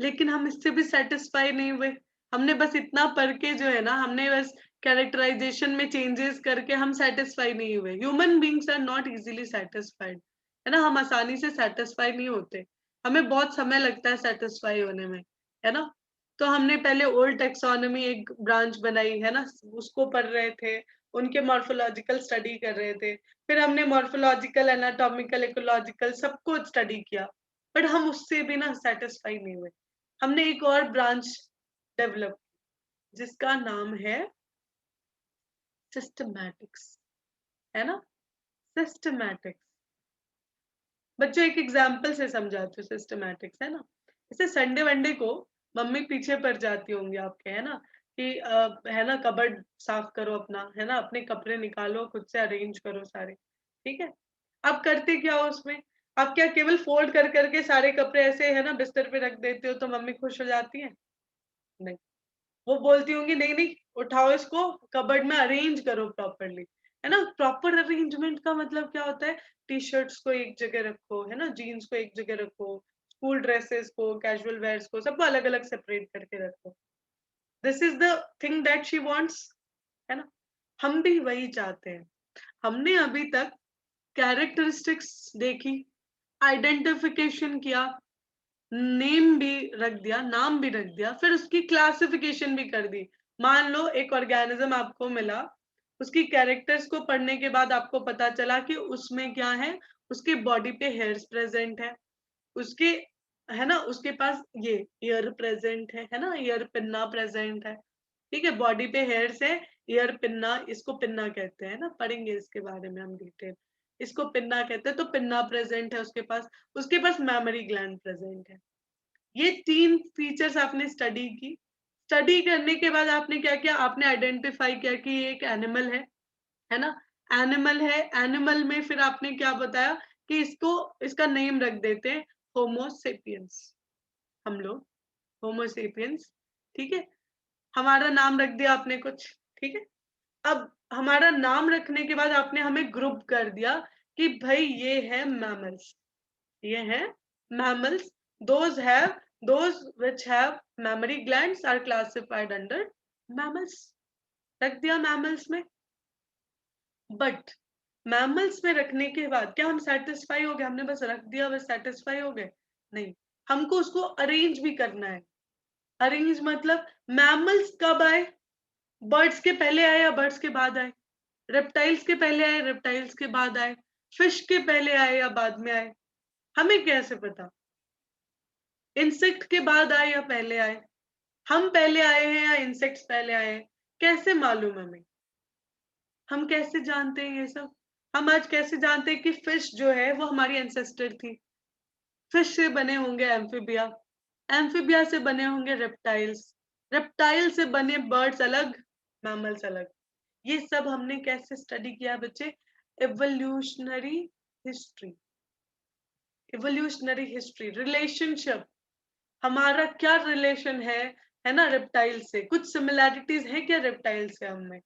लेकिन हम इससे भी सेटिस्फाई नहीं हुए, हमने बस इतना पढ़ के जो है ना, हमने बस कैरेक्टराइजेशन में चेंजेस करके हम सेटिस्फाई नहीं हुए। Human beings are not easily satisfied, है ना, हम आसानी से सेटिस्फाई नहीं होते, हमें बहुत समय लगता है सेटिस्फाई होने में, है ना। तो हमने पहले ओल्ड टेक्सोनोमी एक ब्रांच बनाई, है ना, उसको पढ़ रहे थे, उनके मॉर्फोलॉजिकल स्टडी कर रहे थे, फिर हमने मॉर्फोलॉजिकल, एनाटॉमिकल, इकोलॉजिकल सबको स्टडी किया, बट हम उससे भी ना सेटिस्फाई नहीं हुए। हमने एक और ब्रांच डेवलप जिसका नाम है सिस्टमैटिक्स, है ना, सिस्टमैटिक्स। बच्चों एक एग्जाम्पल से समझाती हूँ सिस्टमैटिक्स, है ना, जैसे संडे वनडे को मम्मी पीछे पड़ जाती होंगी आपके, है ना, कि है ना, कबर्ड साफ करो अपना, है ना, अपने कपड़े निकालो खुद से अरेंज करो सारे, ठीक है। आप करते क्या हो उसमें, आप क्या केवल फोल्ड कर करके सारे कपड़े ऐसे, है ना, बिस्तर पे रख देते हो तो मम्मी खुश हो जाती है? नहीं, वो बोलती होंगी नहीं नहीं उठाओ इसको, कबर्ड में अरेंज करो प्रॉपरली, है ना। प्रॉपर अरेंजमेंट का मतलब क्या होता है, टी शर्ट्स को एक जगह रखो, है ना, जीन्स को एक जगह रखो, स्कूल ड्रेसेस को, कैजुअल वेयर्स को, सबको अलग अलग सेपरेट करके रखो। This is the thing that she wants, है ना। हम भी वही चाहते हैं। हमने अभी तक कैरेक्टरिस्टिक्स देखी, आइडेंटिफिकेशन किया, नेम भी रख दिया, नाम भी रख दिया, फिर उसकी क्लासिफिकेशन भी कर दी। मान लो एक ऑर्गेनिज्म आपको मिला, उसकी कैरेक्टर्स को पढ़ने के बाद आपको पता चला कि उसमें क्या है, उसके बॉडी पे हेयर्स प्रेजेंट है, उसके, है ना, उसके पास ये ईयर प्रेजेंट है ना, ईयर पिन्ना प्रेजेंट है, ठीक है, बॉडी पे हेयर्स है, ईयर पिन्ना, इसको पिन्ना कहते हैं ना, पढ़ेंगे इसके बारे में हम डिटेल, इसको पिन्ना कहते हैं, तो पिन्ना प्रेजेंट है उसके पास मेमोरी ग्लैंड प्रेजेंट है। ये तीन फीचर्स आपने स्टडी की, स्टडी करने के बाद आपने क्या किया, आपने आइडेंटिफाई किया कि ये एक एनिमल है ना, एनिमल है, एनिमल में फिर आपने क्या बताया कि इसको, इसका नेम रख देते हैं होमोसेपियंस, हम लोग होमोसेपियंस, ठीक है, हमारा नाम रख दिया आपने कुछ, ठीक है। अब हमारा नाम रखने के बाद आपने हमें ग्रुप कर दिया कि भाई ये है मैमल्स, ये है mammals, those have, those which have mammary glands are classified under mammals, रख दिया mammals में। बट mammals में रखने के बाद क्या हम सेटिस्फाई हो गए, हमने बस रख दिया बस सेटिस्फाई हो गए? नहीं, हमको उसको अरेंज भी करना है। अरेंज मतलब mammals कब आए, बर्ड्स के पहले आए या बर्ड्स के बाद आए, रेप्टाइल्स के पहले आए रेप्टाइल्स के बाद आए, फिश के पहले आए या बाद में आए, हमें कैसे पता? इंसेक्ट के बाद आए या पहले आए, हम पहले आए हैं या इंसेक्ट्स पहले आए हैं, कैसे मालूम हमें? हम कैसे जानते हैं ये सब? हम आज कैसे जानते हैं कि फिश जो है वो हमारी एंसेस्टर थी? फिश से बने होंगे एम्फीबिया, एम्फीबिया से बने होंगे रेप्टाइल्स, रेप्टाइल से बने बर्ड्स अलग, मैमल्स अलग। ये सब हमने कैसे स्टडी किया बच्चे? Evolutionary history, evolutionary history, relationship, हमारा क्या रिलेशन है ना, रेप्टाइल से कुछ सिमिलैरिटीज है क्या रेप्टाइल से हमें?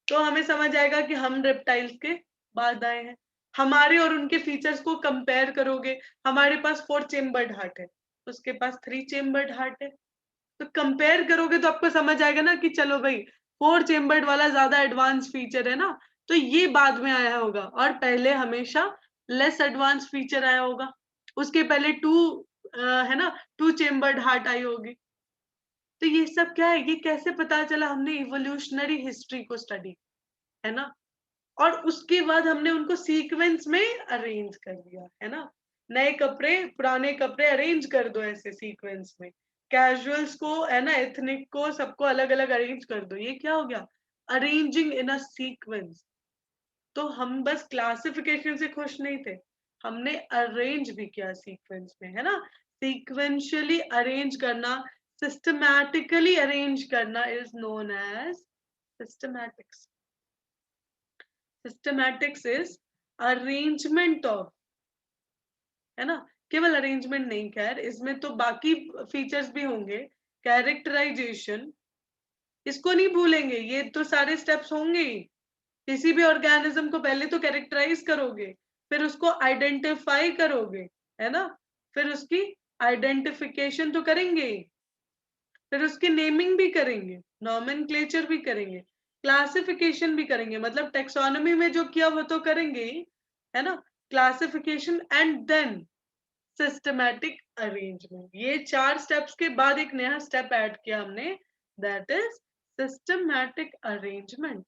तो हमें समझ आएगा कि हम रेप्टाइल्स के बाद आए हैं। हमारे और उनके फीचर्स को कंपेयर करोगे, हमारे पास 4 चेम्बर्ड हार्ट है, उसके पास 3 चेम्बर्ड हार्ट है, तो कंपेयर करोगे तो आपको समझ आएगा ना कि चलो भाई 4 चेम्बर्ड वाला ज्यादा एडवांस फीचर है ना, तो ये बाद में आया होगा, और पहले हमेशा लेस एडवांस फीचर आया होगा, उसके पहले 2 है ना, 2 चेम्बर्ड हार्ट आई होगी, तो ये सब क्या है, ये कैसे पता चला, हमने इवोल्यूशनरी हिस्ट्री को स्टडी, है ना, और उसके बाद हमने उनको सीक्वेंस में अरेंज कर दिया, है ना, नए कपड़े पुराने कपड़े अरेंज कर दो ऐसे सीक्वेंस में, कैजुअल्स को, है ना, एथनिक को, सबको अलग अलग अरेंज कर दो, ये क्या हो गया, अरेंजिंग इन अ सीक्वेंस। तो हम बस क्लासिफिकेशन से खुश नहीं थे, हमने अरेंज भी किया सीक्वेंस में, है ना, सीक्वेंशियली अरेंज करना, सिस्टमैटिकली अरेंज करना is known as systematics. Systematics is arrangement of, है ना, केवल अरेंजमेंट नहीं, खैर इसमें तो बाकी फीचर्स भी होंगे, कैरेक्टराइजेशन, इसको नहीं भूलेंगे, ये तो सारे स्टेप्स होंगे ही। किसी भी ऑर्गेनिज्म को पहले तो कैरेक्टराइज करोगे, फिर उसको आइडेंटिफाई करोगे, है ना, फिर उसकी आइडेंटिफिकेशन तो करेंगे, फिर उसकी नेमिंग भी करेंगे, नॉमेनक्लेचर भी करेंगे, क्लासिफिकेशन भी करेंगे, मतलब टेक्सोनॉमी में जो किया वो तो करेंगे, है ना, classification and then systematic arrangement. ये 4 स्टेप्स के बाद एक नया स्टेप ऐड किया हमने, that is systematic arrangement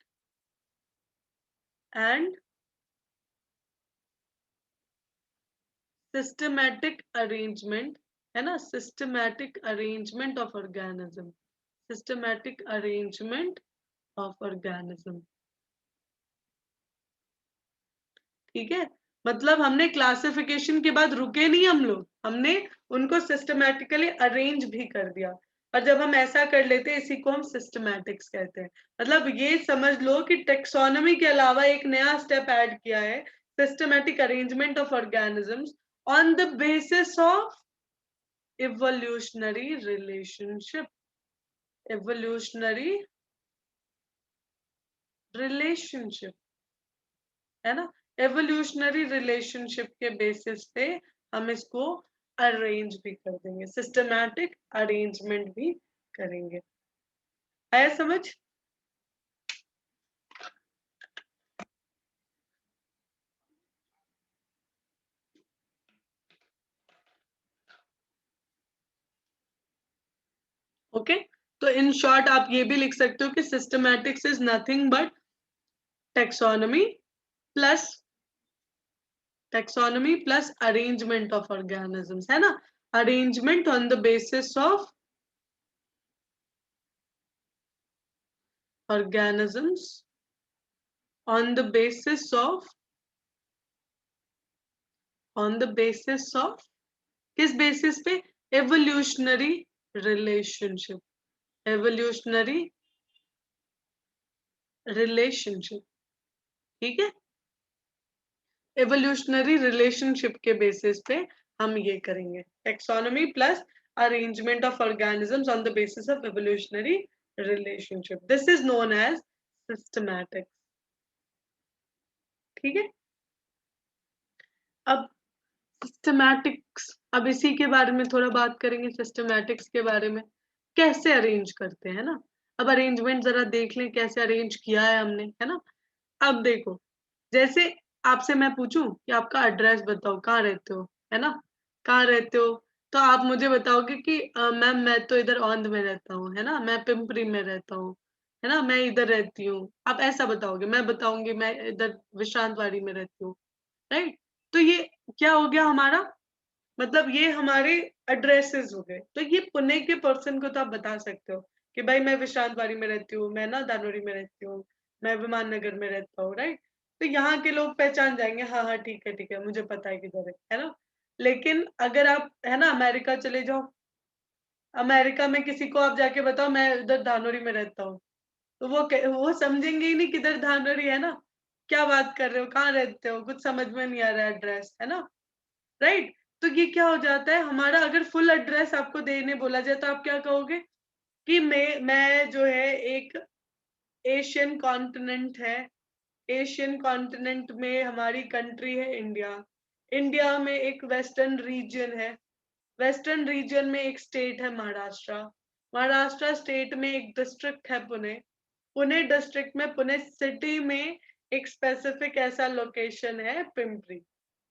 and systematic arrangement, है ना, systematic arrangement of organism, systematic arrangement of organism. ठीक है, मतलब हमने क्लासिफिकेशन के बाद रुके नहीं हम लोग, हमने उनको सिस्टमैटिकली अरेंज भी कर दिया, और जब हम ऐसा कर लेते हैं इसी को हम सिस्टमैटिक्स कहते हैं। मतलब ये समझ लो कि टेक्सोनॉमी के अलावा एक नया स्टेप ऐड किया है, systematic arrangement of organisms on the basis of evolutionary relationship, evolutionary relationship, है ना, evolutionary relationship के बेसिस पे हम इसको अरेंज भी कर देंगे, सिस्टमैटिक अरेंजमेंट भी करेंगे। आया समझ? ओके, तो इन शॉर्ट आप ये भी लिख सकते हो कि systematics is nothing but taxonomy plus arrangement of organisms, है ना, arrangement on the basis of organisms, on the basis of किस बेसिस पे, एवोल्यूशनरी रिलेशनशिप, एवोल्यूशनरी रिलेशनशिप, ठीक है, एवोल्यूशनरी रिलेशनशिप के बेसिस पे हम ये करेंगे, taxonomy plus arrangement of organisms on the basis of evolutionary relationship, this is known as systematics. ठीक है, अब सिस्टमैटिक्स, अब इसी के बारे में थोड़ा बात करेंगे, सिस्टमैटिक्स के बारे में, कैसे अरेंज करते हैं ना। अब अरेंजमेंट जरा देख लें कैसे अरेंज किया है हमने, है ना। अब देखो, जैसे आपसे मैं पूछूं कि आपका एड्रेस बताओ, कहाँ रहते हो, है ना, कहाँ रहते हो, तो आप मुझे बताओगे कि मैम मैं तो इधर औंध में रहता हूँ, है ना, मैं पिंपरी में रहता हूँ, है ना, मैं इधर रहती हूँ, आप ऐसा बताओगे, मैं बताऊंगी मैं इधर विश्रांतवाड़ी में रहती हूँ, राइट। तो ये क्या हो गया हमारा, मतलब ये हमारे एड्रेसेस हो गए। तो ये पुणे के पर्सन को तो आप बता सकते हो कि भाई मैं विश्रांतबाड़ी में रहती हूँ, मैं ना दानोरी में रहती हूँ, मैं विमान नगर में रहता हूँ, राइट। तो यहाँ के लोग पहचान जाएंगे, हाँ हाँ ठीक है मुझे पता है किधर है ना। लेकिन अगर आप, है ना, अमेरिका चले जाओ, अमेरिका में किसी को आप जाके बताओ मैं उधर धानोरी में रहता हूँ, तो वो समझेंगे ही नहीं किधर धानोरी है ना, क्या बात कर रहे हो, कहाँ रहते हो, कुछ समझ में नहीं आ रहा एड्रेस, है ना, राइट। तो ये क्या हो जाता है हमारा, अगर फुल एड्रेस आपको देने बोला जाए तो आप क्या कहोगे कि मैं जो है एक एशियन कॉन्टिनेंट है, एशियन कॉन्टिनेंट में हमारी कंट्री है इंडिया, इंडिया में एक वेस्टर्न रीजन है, वेस्टर्न रीजन में एक स्टेट है महाराष्ट्र, महाराष्ट्र स्टेट में एक डिस्ट्रिक्ट है पुणे, पुणे डिस्ट्रिक्ट में पुणे सिटी में एक स्पेसिफिक ऐसा लोकेशन है पिंपरी,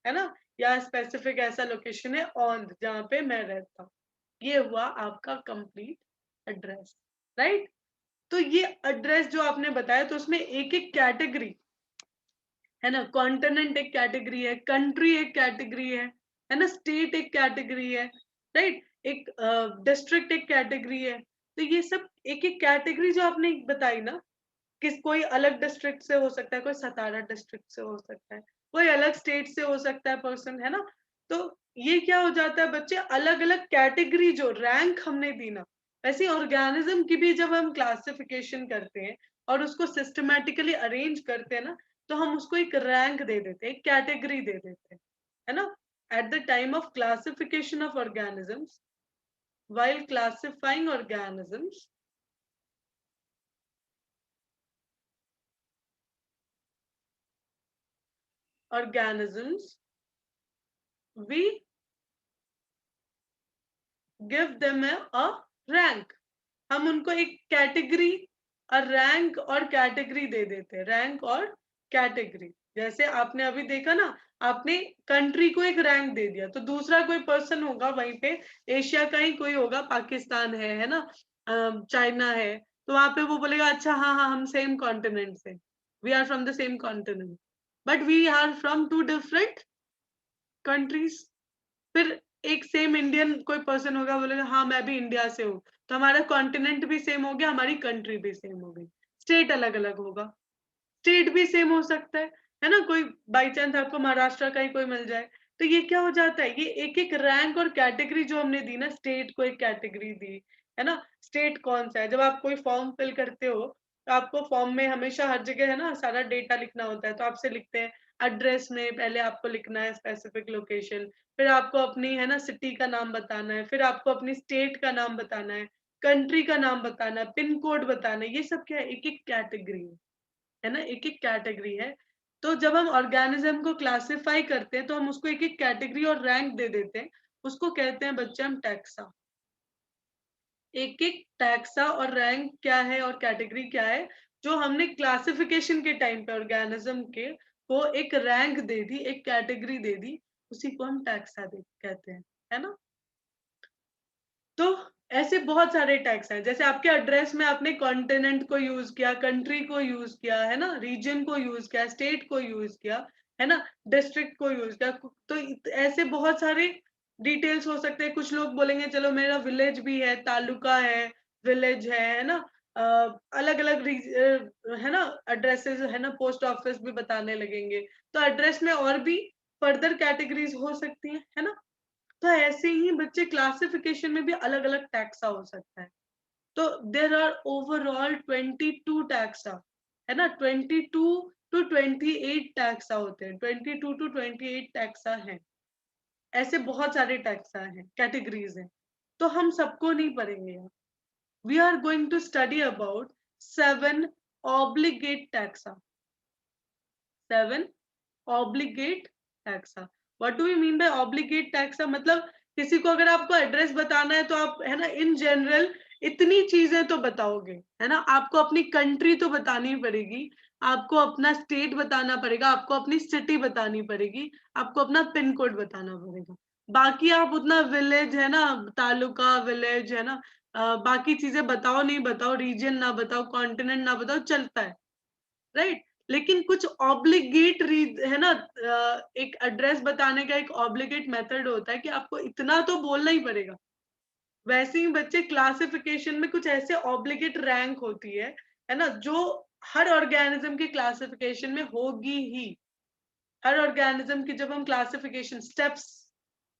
है ना, या स्पेसिफिक ऐसा लोकेशन है औंध जहाँ पे मैं रहता हूँ। ये हुआ आपका कंप्लीट एड्रेस, राइट। तो ये एड्रेस जो आपने बताया, तो उसमें एक एक कैटेगरी है ना, कॉन्टिनेंट एक कैटेगरी है, कंट्री एक कैटेगरी है ना, स्टेट एक कैटेगरी है, राइट, एक डिस्ट्रिक्ट एक कैटेगरी है। तो ये सब एक एक कैटेगरी जो आपने बताई ना, किस कोई अलग डिस्ट्रिक्ट से हो सकता है, कोई सतारा डिस्ट्रिक्ट से हो सकता है, कोई अलग स्टेट से हो सकता है पर्सन, है ना। तो ये क्या हो जाता है बच्चे, अलग अलग कैटेगरी जो रैंक हमने दी ना, वैसे ऑर्गेनिज्म की भी जब हम क्लासिफिकेशन करते हैं और उसको सिस्टमेटिकली अरेंज करते हैं ना, तो हम उसको एक रैंक दे देते हैं, एक कैटेगरी दे देते हैं, है ना। At the time of classification of organisms, while classifying organisms we give them a rank। हम उनको एक कैटेगरी और रैंक और कैटेगरी दे देते हैं, रैंक और कैटेगरी। जैसे आपने अभी देखा ना, आपने कंट्री को एक रैंक दे दिया, तो दूसरा कोई पर्सन होगा वहीं पे, एशिया का ही कोई होगा, पाकिस्तान है ना, चाइना है, तो वहां पे वो बोलेगा अच्छा हाँ हाँ हम सेम कॉन्टिनेंट से, we are from the same continent, but we are from two different countries. फिर एक सेम इंडियन कोई पर्सन होगा, बोलेगा हाँ मैं भी इंडिया से हूँ, तो हमारा कॉन्टिनेंट भी सेम हो गया, हमारी कंट्री भी सेम हो गई। स्टेट अलग अलग होगा, स्टेट भी सेम हो सकता है ना, कोई बाई चांस आपको महाराष्ट्र का ही कोई मिल जाए। तो ये क्या हो जाता है, ये एक एक रैंक और कैटेगरी जो हमने दी ना, स्टेट को एक कैटेगरी दी, है ना। स्टेट कौन सा है, जब आप कोई फॉर्म फिल करते हो, तो आपको फॉर्म में हमेशा हर जगह है ना सारा डेटा लिखना होता है, तो आपसे लिखते हैं एड्रेस में पहले आपको लिखना है स्पेसिफिक लोकेशन, फिर आपको अपनी है ना सिटी का नाम बताना है, फिर आपको अपनी स्टेट का नाम बताना है, कंट्री का नाम बताना है, पिन कोड बताना है, ये सब क्या है, एक एक कैटेगरी है ना, एक एक कैटेगरी है। तो जब हम ऑर्गेनिज्म को क्लासिफाई करते हैं, तो हम उसको एक एक कैटेगरी और रैंक दे देते हैं, उसको कहते हैं बच्चे हम टैक्सा। एक एक टैक्सा और रैंक क्या है और कैटेगरी क्या है, जो हमने क्लासिफिकेशन के टाइम पे ऑर्गेनिज्म के को एक रैंक दे दी, एक कैटेगरी दे दी, उसी को हम टैक्सा दे कहते हैं, है ना। तो ऐसे बहुत सारे टैग्स हैं, जैसे आपके एड्रेस में आपने कॉन्टिनेंट को यूज किया, कंट्री को यूज किया, है ना, रीजन को यूज किया, स्टेट को यूज किया, है ना, डिस्ट्रिक्ट को यूज किया। तो ऐसे बहुत सारे डिटेल्स हो सकते हैं। कुछ लोग बोलेंगे चलो मेरा विलेज भी है, तालुका है, विलेज है ना, अलग अलग है ना, एड्रेसेस है ना, पोस्ट ऑफिस भी बताने लगेंगे। तो एड्रेस में और भी फर्दर कैटेगरीज हो सकती है ना। तो ऐसे ही बच्चे क्लासिफिकेशन में भी अलग अलग टैक्सा हो सकता है। तो देर आर ओवरऑल 22 टैक्सा, है ना, 22 to 28 टैक्सा होते हैं, 22 to 28 टैक्सा है। ऐसे बहुत सारे टैक्सा हैं, कैटेगरीज हैं, तो हम सबको नहीं पढ़ेंगे यहाँ। We are going to study about 7 obligate taxa, 7 obligate taxa. What do we mean by obligate taxa, मतलब किसी को अगर आपको एड्रेस बताना है, तो आप है ना इन जनरल इतनी चीजें तो बताओगे, है ना, आपको अपनी कंट्री तो बतानी पड़ेगी, आपको अपना स्टेट बताना पड़ेगा, आपको अपनी सिटी बतानी पड़ेगी, आपको अपना पिन कोड बताना पड़ेगा। बाकी आप उतना विलेज है ना, तालुका विलेज है ना, बाकी चीजें बताओ नहीं बताओ, रीजन ना बताओ, कॉन्टिनेंट ना बताओ, चलता है, राइट। लेकिन कुछ ऑब्लिगेट है ना, एक एड्रेस बताने का एक ऑब्लिगेट मेथड होता है कि आपको इतना तो बोलना ही पड़ेगा। वैसे ही बच्चे क्लासिफिकेशन में कुछ ऐसे ऑब्लिगेट रैंक होती है ना, जो हर ऑर्गेनिज्म की क्लासिफिकेशन में होगी ही। हर ऑर्गेनिज्म की जब हम क्लासिफिकेशन स्टेप्स,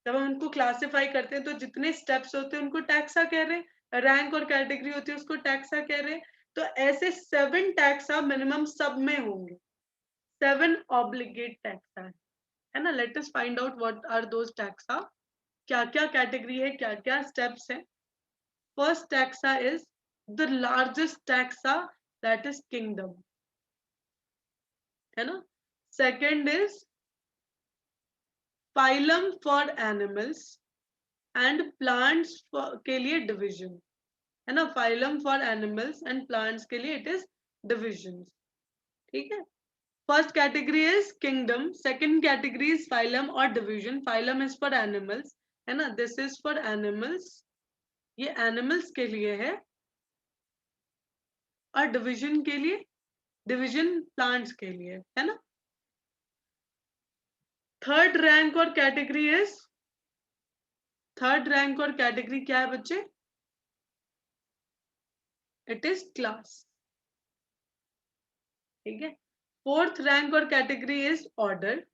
जब हम उनको क्लासिफाई करते हैं, तो जितने स्टेप्स होते हैं उनको टैक्सा कह रहे हैं, रैंक और कैटेगरी होती है उसको टैक्सा कह रहे हैं। तो ऐसे 7 टैक्सा मिनिमम सब में होंगे, 7 ऑब्लिगेट टैक्सा है ना। Let us find out what are those taxa, क्या क्या कैटेगरी है, क्या क्या स्टेप्स है। First taxa is the largest taxa, that is kingdom, है ना। Second is phylum for animals and plants के लिए डिविजन, है ना, phylum for animals and plants के लिए इट इज डिविजन, ठीक है। First category is kingdom, second category is phylum or division. Phylum is for animals, है ना, दिस इज फॉर एनिमल्स, ये एनिमल्स के लिए है। और डिवीजन के लिए, डिवीजन प्लांट्स के लिए, है ना। Third rank or category is, third rank or category क्या है बच्चे? इट इज क्लास, ठीक है। Fourth rank or category is order,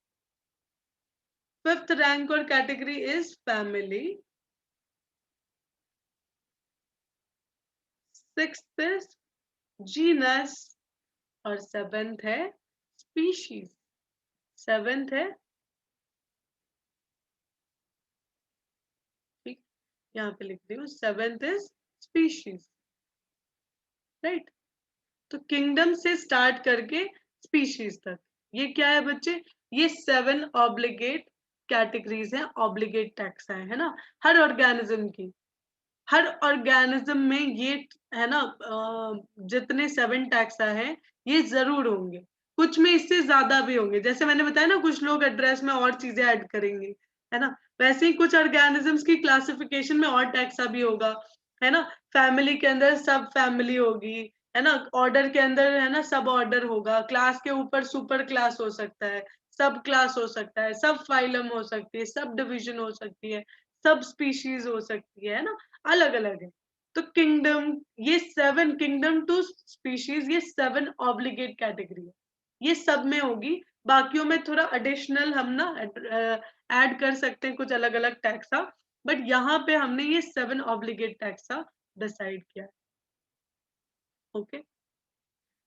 fifth rank or category is family, sixth is genus, और सेवेंथ है स्पीशीज। सेवेंथ है, ठीक, यहाँ पे लिख रही हूँ, सेवेंथ इज स्पीशीज, राइट। तो किंगडम से स्टार्ट करके स्पीशीज तक, ये क्या है बच्चे? ये 7 ऑब्लिगेट कैटेगरीज हैं, ऑब्लिगेट टैक्सा है ना, हर ऑर्गेनिज्म की। हर ऑर्गेनिज्म में ये है ना, जितने 7 टैक्सा है ये जरूर होंगे, कुछ में इससे ज्यादा भी होंगे। जैसे मैंने बताया ना, कुछ लोग एड्रेस में और चीजें ऐड करेंगे, है ना, वैसे ही कुछ ऑर्गेनिजम्स की क्लासिफिकेशन में और टैक्सा भी होगा, है ना। फैमिली के अंदर सब फैमिली होगी, है ना, ऑर्डर के अंदर है ना सब ऑर्डर होगा, क्लास के ऊपर सुपर क्लास हो सकता है, सब क्लास हो सकता है, सब फाइलम हो सकती है, सब डिवीजन हो सकती है, सब स्पीशीज हो सकती है ना, अलग अलग है। तो किंगडम, ये 7 किंगडम टू स्पीशीज, ये 7 ऑब्लिगेट कैटेगरी है, ये सब में होगी। बाकियों में थोड़ा एडिशनल हम ना ऐड कर सकते हैं कुछ अलग अलग टैक्सा, बट यहाँ पे हमने ये 7 ऑब्लिगेट टैक्सा डिसाइड किया, ओके।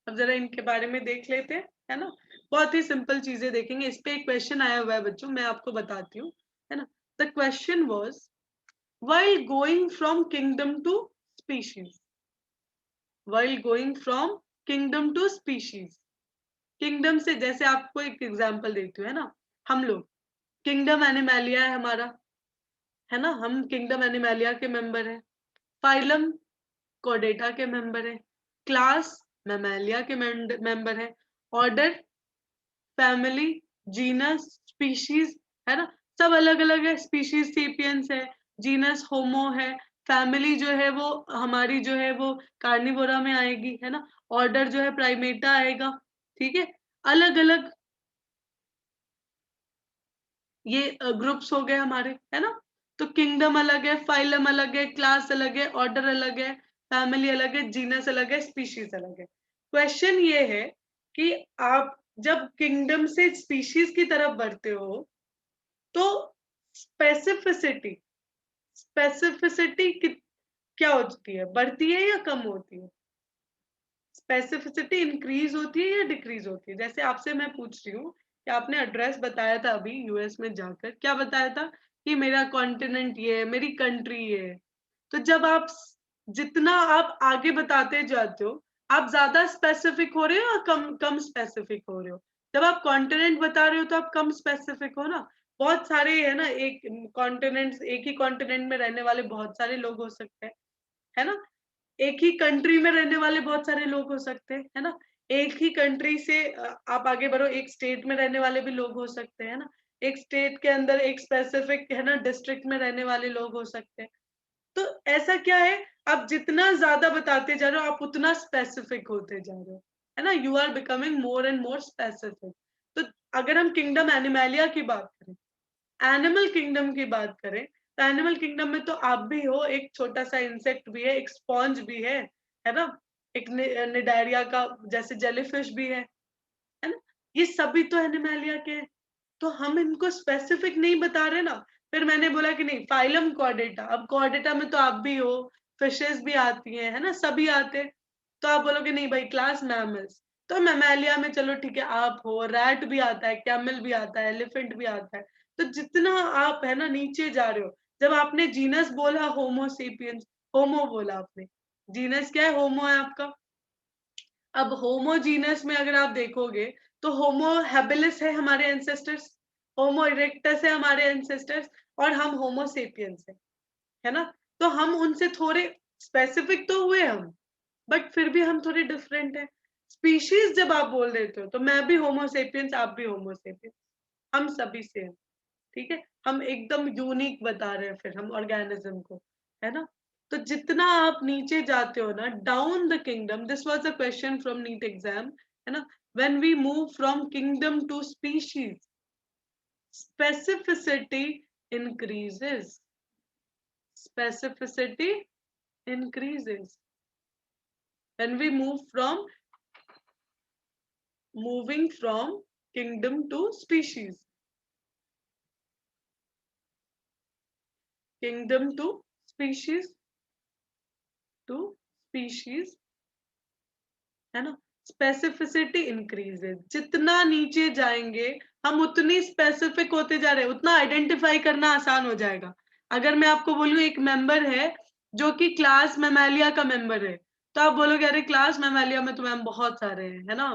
अब जरा इनके बारे में देख लेते हैं, है ना। बहुत ही सिंपल चीजें देखेंगे, इस पे एक क्वेश्चन आया हुआ है बच्चों, मैं आपको बताती हूँ, है ना। The question was, while going from kingdom to species, while going from kingdom to species, kingdom से, जैसे आपको एक एग्जांपल देती हूँ, है ना, हम लोग किंगडम एनिमैलिया है हमारा, है ना, हम किंगडम एनिमैलिया के मेंबर हैं, फाइलम कोडेटा के मेंबर हैं, क्लास मैमेलिया के मेंबर हैं, ऑर्डर फैमिली, जीनस स्पीशीज, है ना, सब अलग अलग है। स्पीशीज सेपियंस है, जीनस होमो है, फैमिली जो है वो हमारी जो है वो कार्निवोरा में आएगी, है ना, ऑर्डर जो है प्राइमेटा आएगा, ठीक है। अलग अलग ये ग्रुप्स हो गए हमारे, है ना। तो किंगडम अलग है, फाइलम अलग है, क्लास अलग है, ऑर्डर अलग है, फैमिली अलग है, जीनस अलग है, स्पीशीज अलग है। क्वेश्चन ये है कि आप जब किंगडम से स्पीशीज की तरफ बढ़ते हो तो स्पेसिफिसिटी, स्पेसिफिसिटी क्या होती है, बढ़ती है या कम होती है? स्पेसिफिसिटी इंक्रीज होती है या डिक्रीज होती है? जैसे आपसे मैं पूछ रही हूँ कि आपने एड्रेस बताया था अभी यूएस में जाकर, क्या बताया था कि मेरा कॉन्टिनेंट ये है, मेरी कंट्री ये है। तो जब आप जितना आप आगे बताते जाते हो, आप ज्यादा स्पेसिफिक हो रहे हो या कम कम स्पेसिफिक हो रहे हो? जब आप कॉन्टिनेंट बता रहे हो तो आप कम स्पेसिफिक हो ना। बहुत सारे है ना, एक कॉन्टिनेंट, एक ही कॉन्टिनेंट में रहने वाले बहुत सारे लोग हो सकते हैं, है ना। एक ही कंट्री में रहने वाले बहुत सारे लोग हो सकते हैं, है ना। एक ही कंट्री से आप आगे बढ़ो, एक स्टेट में रहने वाले भी लोग हो सकते हैं ना। एक स्टेट के अंदर एक स्पेसिफिक है ना डिस्ट्रिक्ट में रहने वाले लोग हो सकते हैं। तो ऐसा क्या है, आप जितना ज्यादा बताते जा रहे हो आप उतना स्पेसिफिक होते जा रहे हो, है ना, you are becoming more and more specific. तो अगर हम किंगडम एनिमैलिया की बात करें, एनिमल किंगडम की बात करें, तो एनिमल किंगडम में तो आप भी हो, एक छोटा सा इंसेक्ट भी है, एक स्पॉन्ज भी है ना, एक निडारिया का जैसे जेलीफिश भी है ना, ये सभी तो एनिमैलिया के हैं। तो हम इनको स्पेसिफिक नहीं बता रहे ना। फिर मैंने बोला कि नहीं, फाइलम कॉर्डेटा, अब कॉर्डेटा में तो आप भी हो, फिशेस भी आती हैं, है ना, सभी आते हैं। तो आप बोलोगे नहीं भाई क्लास मैमल्स, तो मैमेलिया में चलो ठीक है आप हो, रैट भी आता है, कैमल भी आता है, एलिफेंट भी आता है। तो जितना आप है ना नीचे जा रहे हो, जब आपने जीनस बोला होमोसेपियंस, होमो बोला आपने, जीनस क्या है, होमो है आपका। अब होमोजीनस में अगर आप देखोगे तो होमो हैबिलिस है हमारे एंसेस्टर्स, होमो इरेक्टस है हमारे एंसेस्टर्स, और हम होमोसेपियंस है ना। तो हम उनसे थोड़े स्पेसिफिक तो हुए हम, बट फिर भी हम थोड़े डिफरेंट है। स्पीशीज जब आप बोल देते हो तो मैं भी होमोसेपियंस, आप भी होमोसेपियंस, हम सभी से हैं, ठीक है। हम एकदम यूनिक बता रहे हैं फिर हम ऑर्गेनिज्म को, है ना। तो जितना आप नीचे जाते हो ना, down the kingdom, this was a question from NEET exam, है ना, when we move from kingdom to species, specificity increases, specificity increases when we moving from kingdom to species, kingdom to species, to species, है ना, specificity increases, जितना नीचे जाएंगे हम उतनी specific होते जा रहे हैं, उतना आइडेंटिफाई करना आसान हो जाएगा। अगर मैं आपको बोलूं एक मेंबर है जो कि क्लास मेमालिया का मेंबर है, तो आप बोलोगे अरे क्लास मेमालिया में तो मैम बहुत सारे हैं, है ना,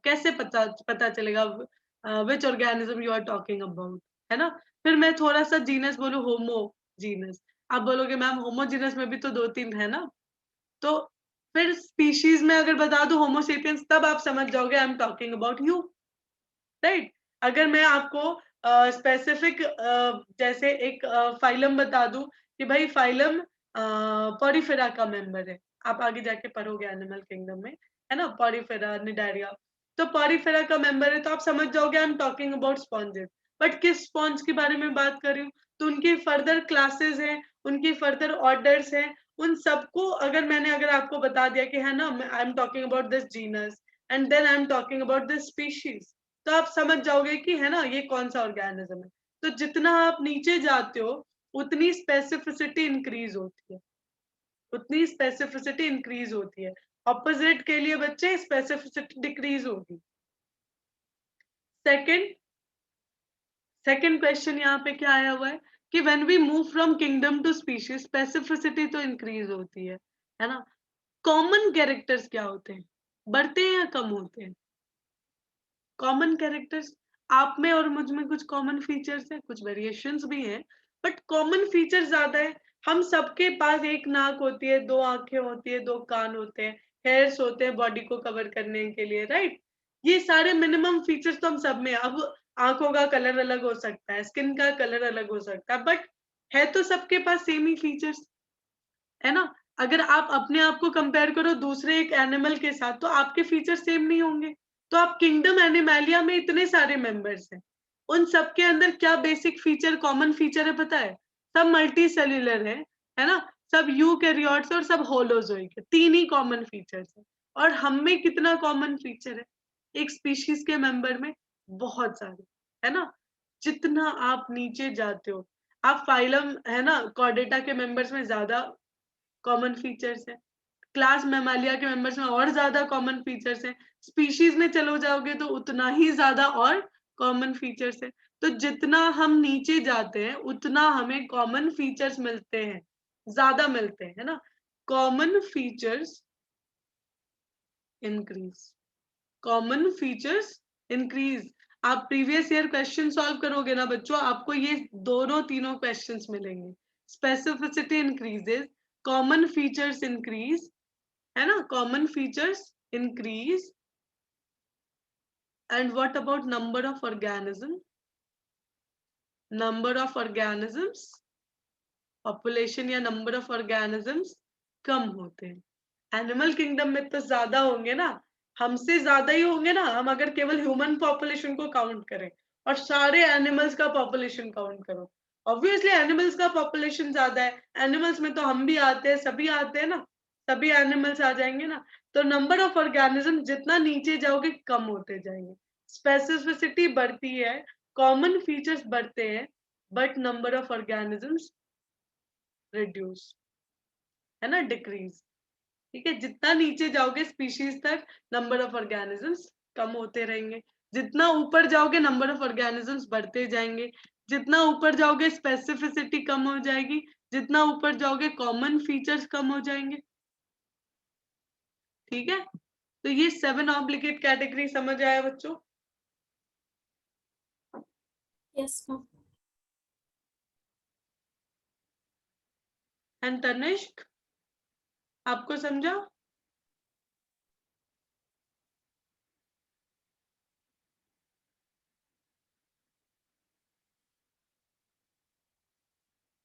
कैसे पता पता चलेगा which organism you are talking about, है ना। फिर मैं थोड़ा सा जीनस बोलूं, होमो जीनस, आप बोलोगे मैम होमोजीनस में भी तो 2-3 है ना। तो फिर स्पीशीज में अगर बता दो होमोसेपियंस, तब आप समझ जाओगे आई am talking about you, right. अगर मैं आपको स्पेसिफिक जैसे एक फाइलम बता दूं कि भाई फाइलम पॉरीफेरा का मेंबर है, आप आगे जाके पढ़ोगे एनिमल किंगडम में, है ना, पॉरीफेरा निडारिया, तो पॉरीफेरा का मेंबर है, तो आप समझ जाओगे आई am talking about sponges. But किस स्पॉन्ज के बारे में बात कर रही हूँ, तो उनकी फर्दर क्लासेस हैं, उनकी फर्दर ऑर्डर्स हैं, उन सबको अगर आपको बता दिया कि है ना I am talking about this genus and then I am talking about this species, तो आप समझ जाओगे कि है ना ये कौन सा ऑर्गेनिज्म है। तो जितना आप नीचे जाते हो उतनी स्पेसिफिसिटी इंक्रीज होती है, उतनी स्पेसिफिसिटी इंक्रीज होती है। ऑपोजिट के लिए बच्चे स्पेसिफिसिटी डिक्रीज होगी। सेकंड सेकंड क्वेश्चन यहाँ पे क्या आया हुआ है कि when we move from kingdom to species, specificity तो इंक्रीज होती है ना। कॉमन कैरेक्टर्स क्या होते हैं, बढ़ते हैं या कम होते हैं? कॉमन कैरेक्टर्स, आप में और मुझ में कुछ कॉमन फीचर्स हैं, कुछ वेरिएशंस भी हैं, बट कॉमन फीचर ज्यादा है। हम सबके पास एक नाक होती है, 2 आंखें होती है, 2 कान होते हैं, हेयर्स होते हैं बॉडी को कवर करने के लिए, राइट। ये सारे मिनिमम फीचर्स तो हम सब में। अब आंखों का कलर अलग हो सकता है, स्किन का कलर अलग हो सकता है, बट है तो सबके पास सेम ही फीचर्स, है ना। अगर आप अपने आप को कंपेयर करो दूसरे एक एनिमल के साथ, तो आपके फीचर सेम नहीं होंगे। तो आप किंगडम एनिमैलिया में इतने सारे मेंबर्स हैं, उन सबके अंदर क्या बेसिक फीचर कॉमन फीचर है पता है? सब मल्टी सेल्यूलर है ना, सब यूकैरियोट्स और सब होलोजोइक है, 3 ही कॉमन फीचर्स है। और हम में कितना कॉमन फीचर है एक स्पीशीज के मेंबर में? बहुत सारे, है ना। जितना आप नीचे जाते हो, आप फाइलम है ना कॉर्डेटा के मेंबर्स में ज्यादा कॉमन फीचर्स है, क्लास मेमालिया के मेंबर्स में और ज्यादा कॉमन फीचर्स हैं, स्पीशीज में चलो जाओगे तो उतना ही ज्यादा और कॉमन फीचर्स है। तो जितना हम नीचे जाते हैं उतना हमें कॉमन फीचर्स मिलते हैं, ज्यादा मिलते हैं, है ना। Common features increase, common features increase. आप प्रीवियस ईयर क्वेश्चन सॉल्व करोगे ना बच्चों, आपको ये दोनों तीनों क्वेश्चंस मिलेंगे। Specificity increases, common features increase, है ना, common features increase, and what about number of organism, number of organisms, population या नंबर ऑफ ऑर्गेनिजम्स कम होते हैं। एनिमल किंगडम में तो ज्यादा होंगे ना, हमसे ज्यादा ही होंगे ना। हम अगर केवल ह्यूमन पॉपुलेशन को काउंट करें और सारे एनिमल्स का पॉपुलेशन काउंट करो, ऑब्वियसली एनिमल्स का पॉपुलेशन ज्यादा है, एनिमल्स में तो हम भी आते हैं, सभी आते हैं ना, सभी एनिमल्स आ जाएंगे ना। तो नंबर ऑफ ऑर्गेनिज्म जितना नीचे जाओगे कम होते जाएंगे, स्पेसिफिसिटी बढ़ती है, कॉमन फीचर्स बढ़ते हैं, but number of organisms reduce, है ना, डिक्रीज। ठीक है, जितना नीचे जाओगे स्पीशीज तक नंबर ऑफ ऑर्गेनिजम्स कम होते रहेंगे, जितना ऊपर जाओगे नंबर ऑफ ऑर्गेनिजम्स बढ़ते जाएंगे, जितना ऊपर जाओगे स्पेसिफिसिटी कम हो जाएगी, जितना ऊपर जाओगे कॉमन फीचर्स कम हो जाएंगे। ठीक है, तो ये 7 ऑब्लिगेट कैटेगरी समझ आया बच्चों? Yes ma'am. एंड तनिष्क, आपको समझा?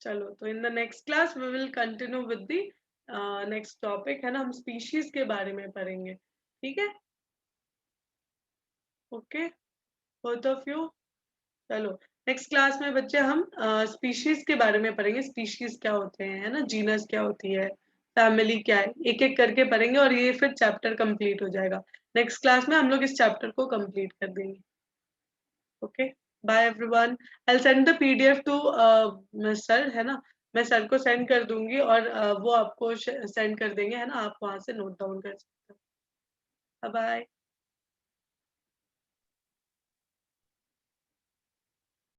चलो, तो in the next class we will continue with the next topic, है ना, हम स्पीशीज के बारे में पढ़ेंगे, ठीक है? Okay, both of you. चलो, नेक्स्ट क्लास में बच्चे हम स्पीशीज के बारे में पढ़ेंगे, स्पीशीज क्या होते हैं, है ना, जीनस क्या होती है, फैमिली क्या है, एक एक करके पढ़ेंगे और ये फिर चैप्टर कंप्लीट हो जाएगा। नेक्स्ट क्लास में हम लोग इस चैप्टर को कंप्लीट कर देंगे। Okay, bye everyone. I send the PDF to sir, है ना, मैं सर को सेंड कर दूंगी और वो आपको सेंड कर देंगे, है ना, आप वहां से नोट डाउन कर सकते हो। Bye bye.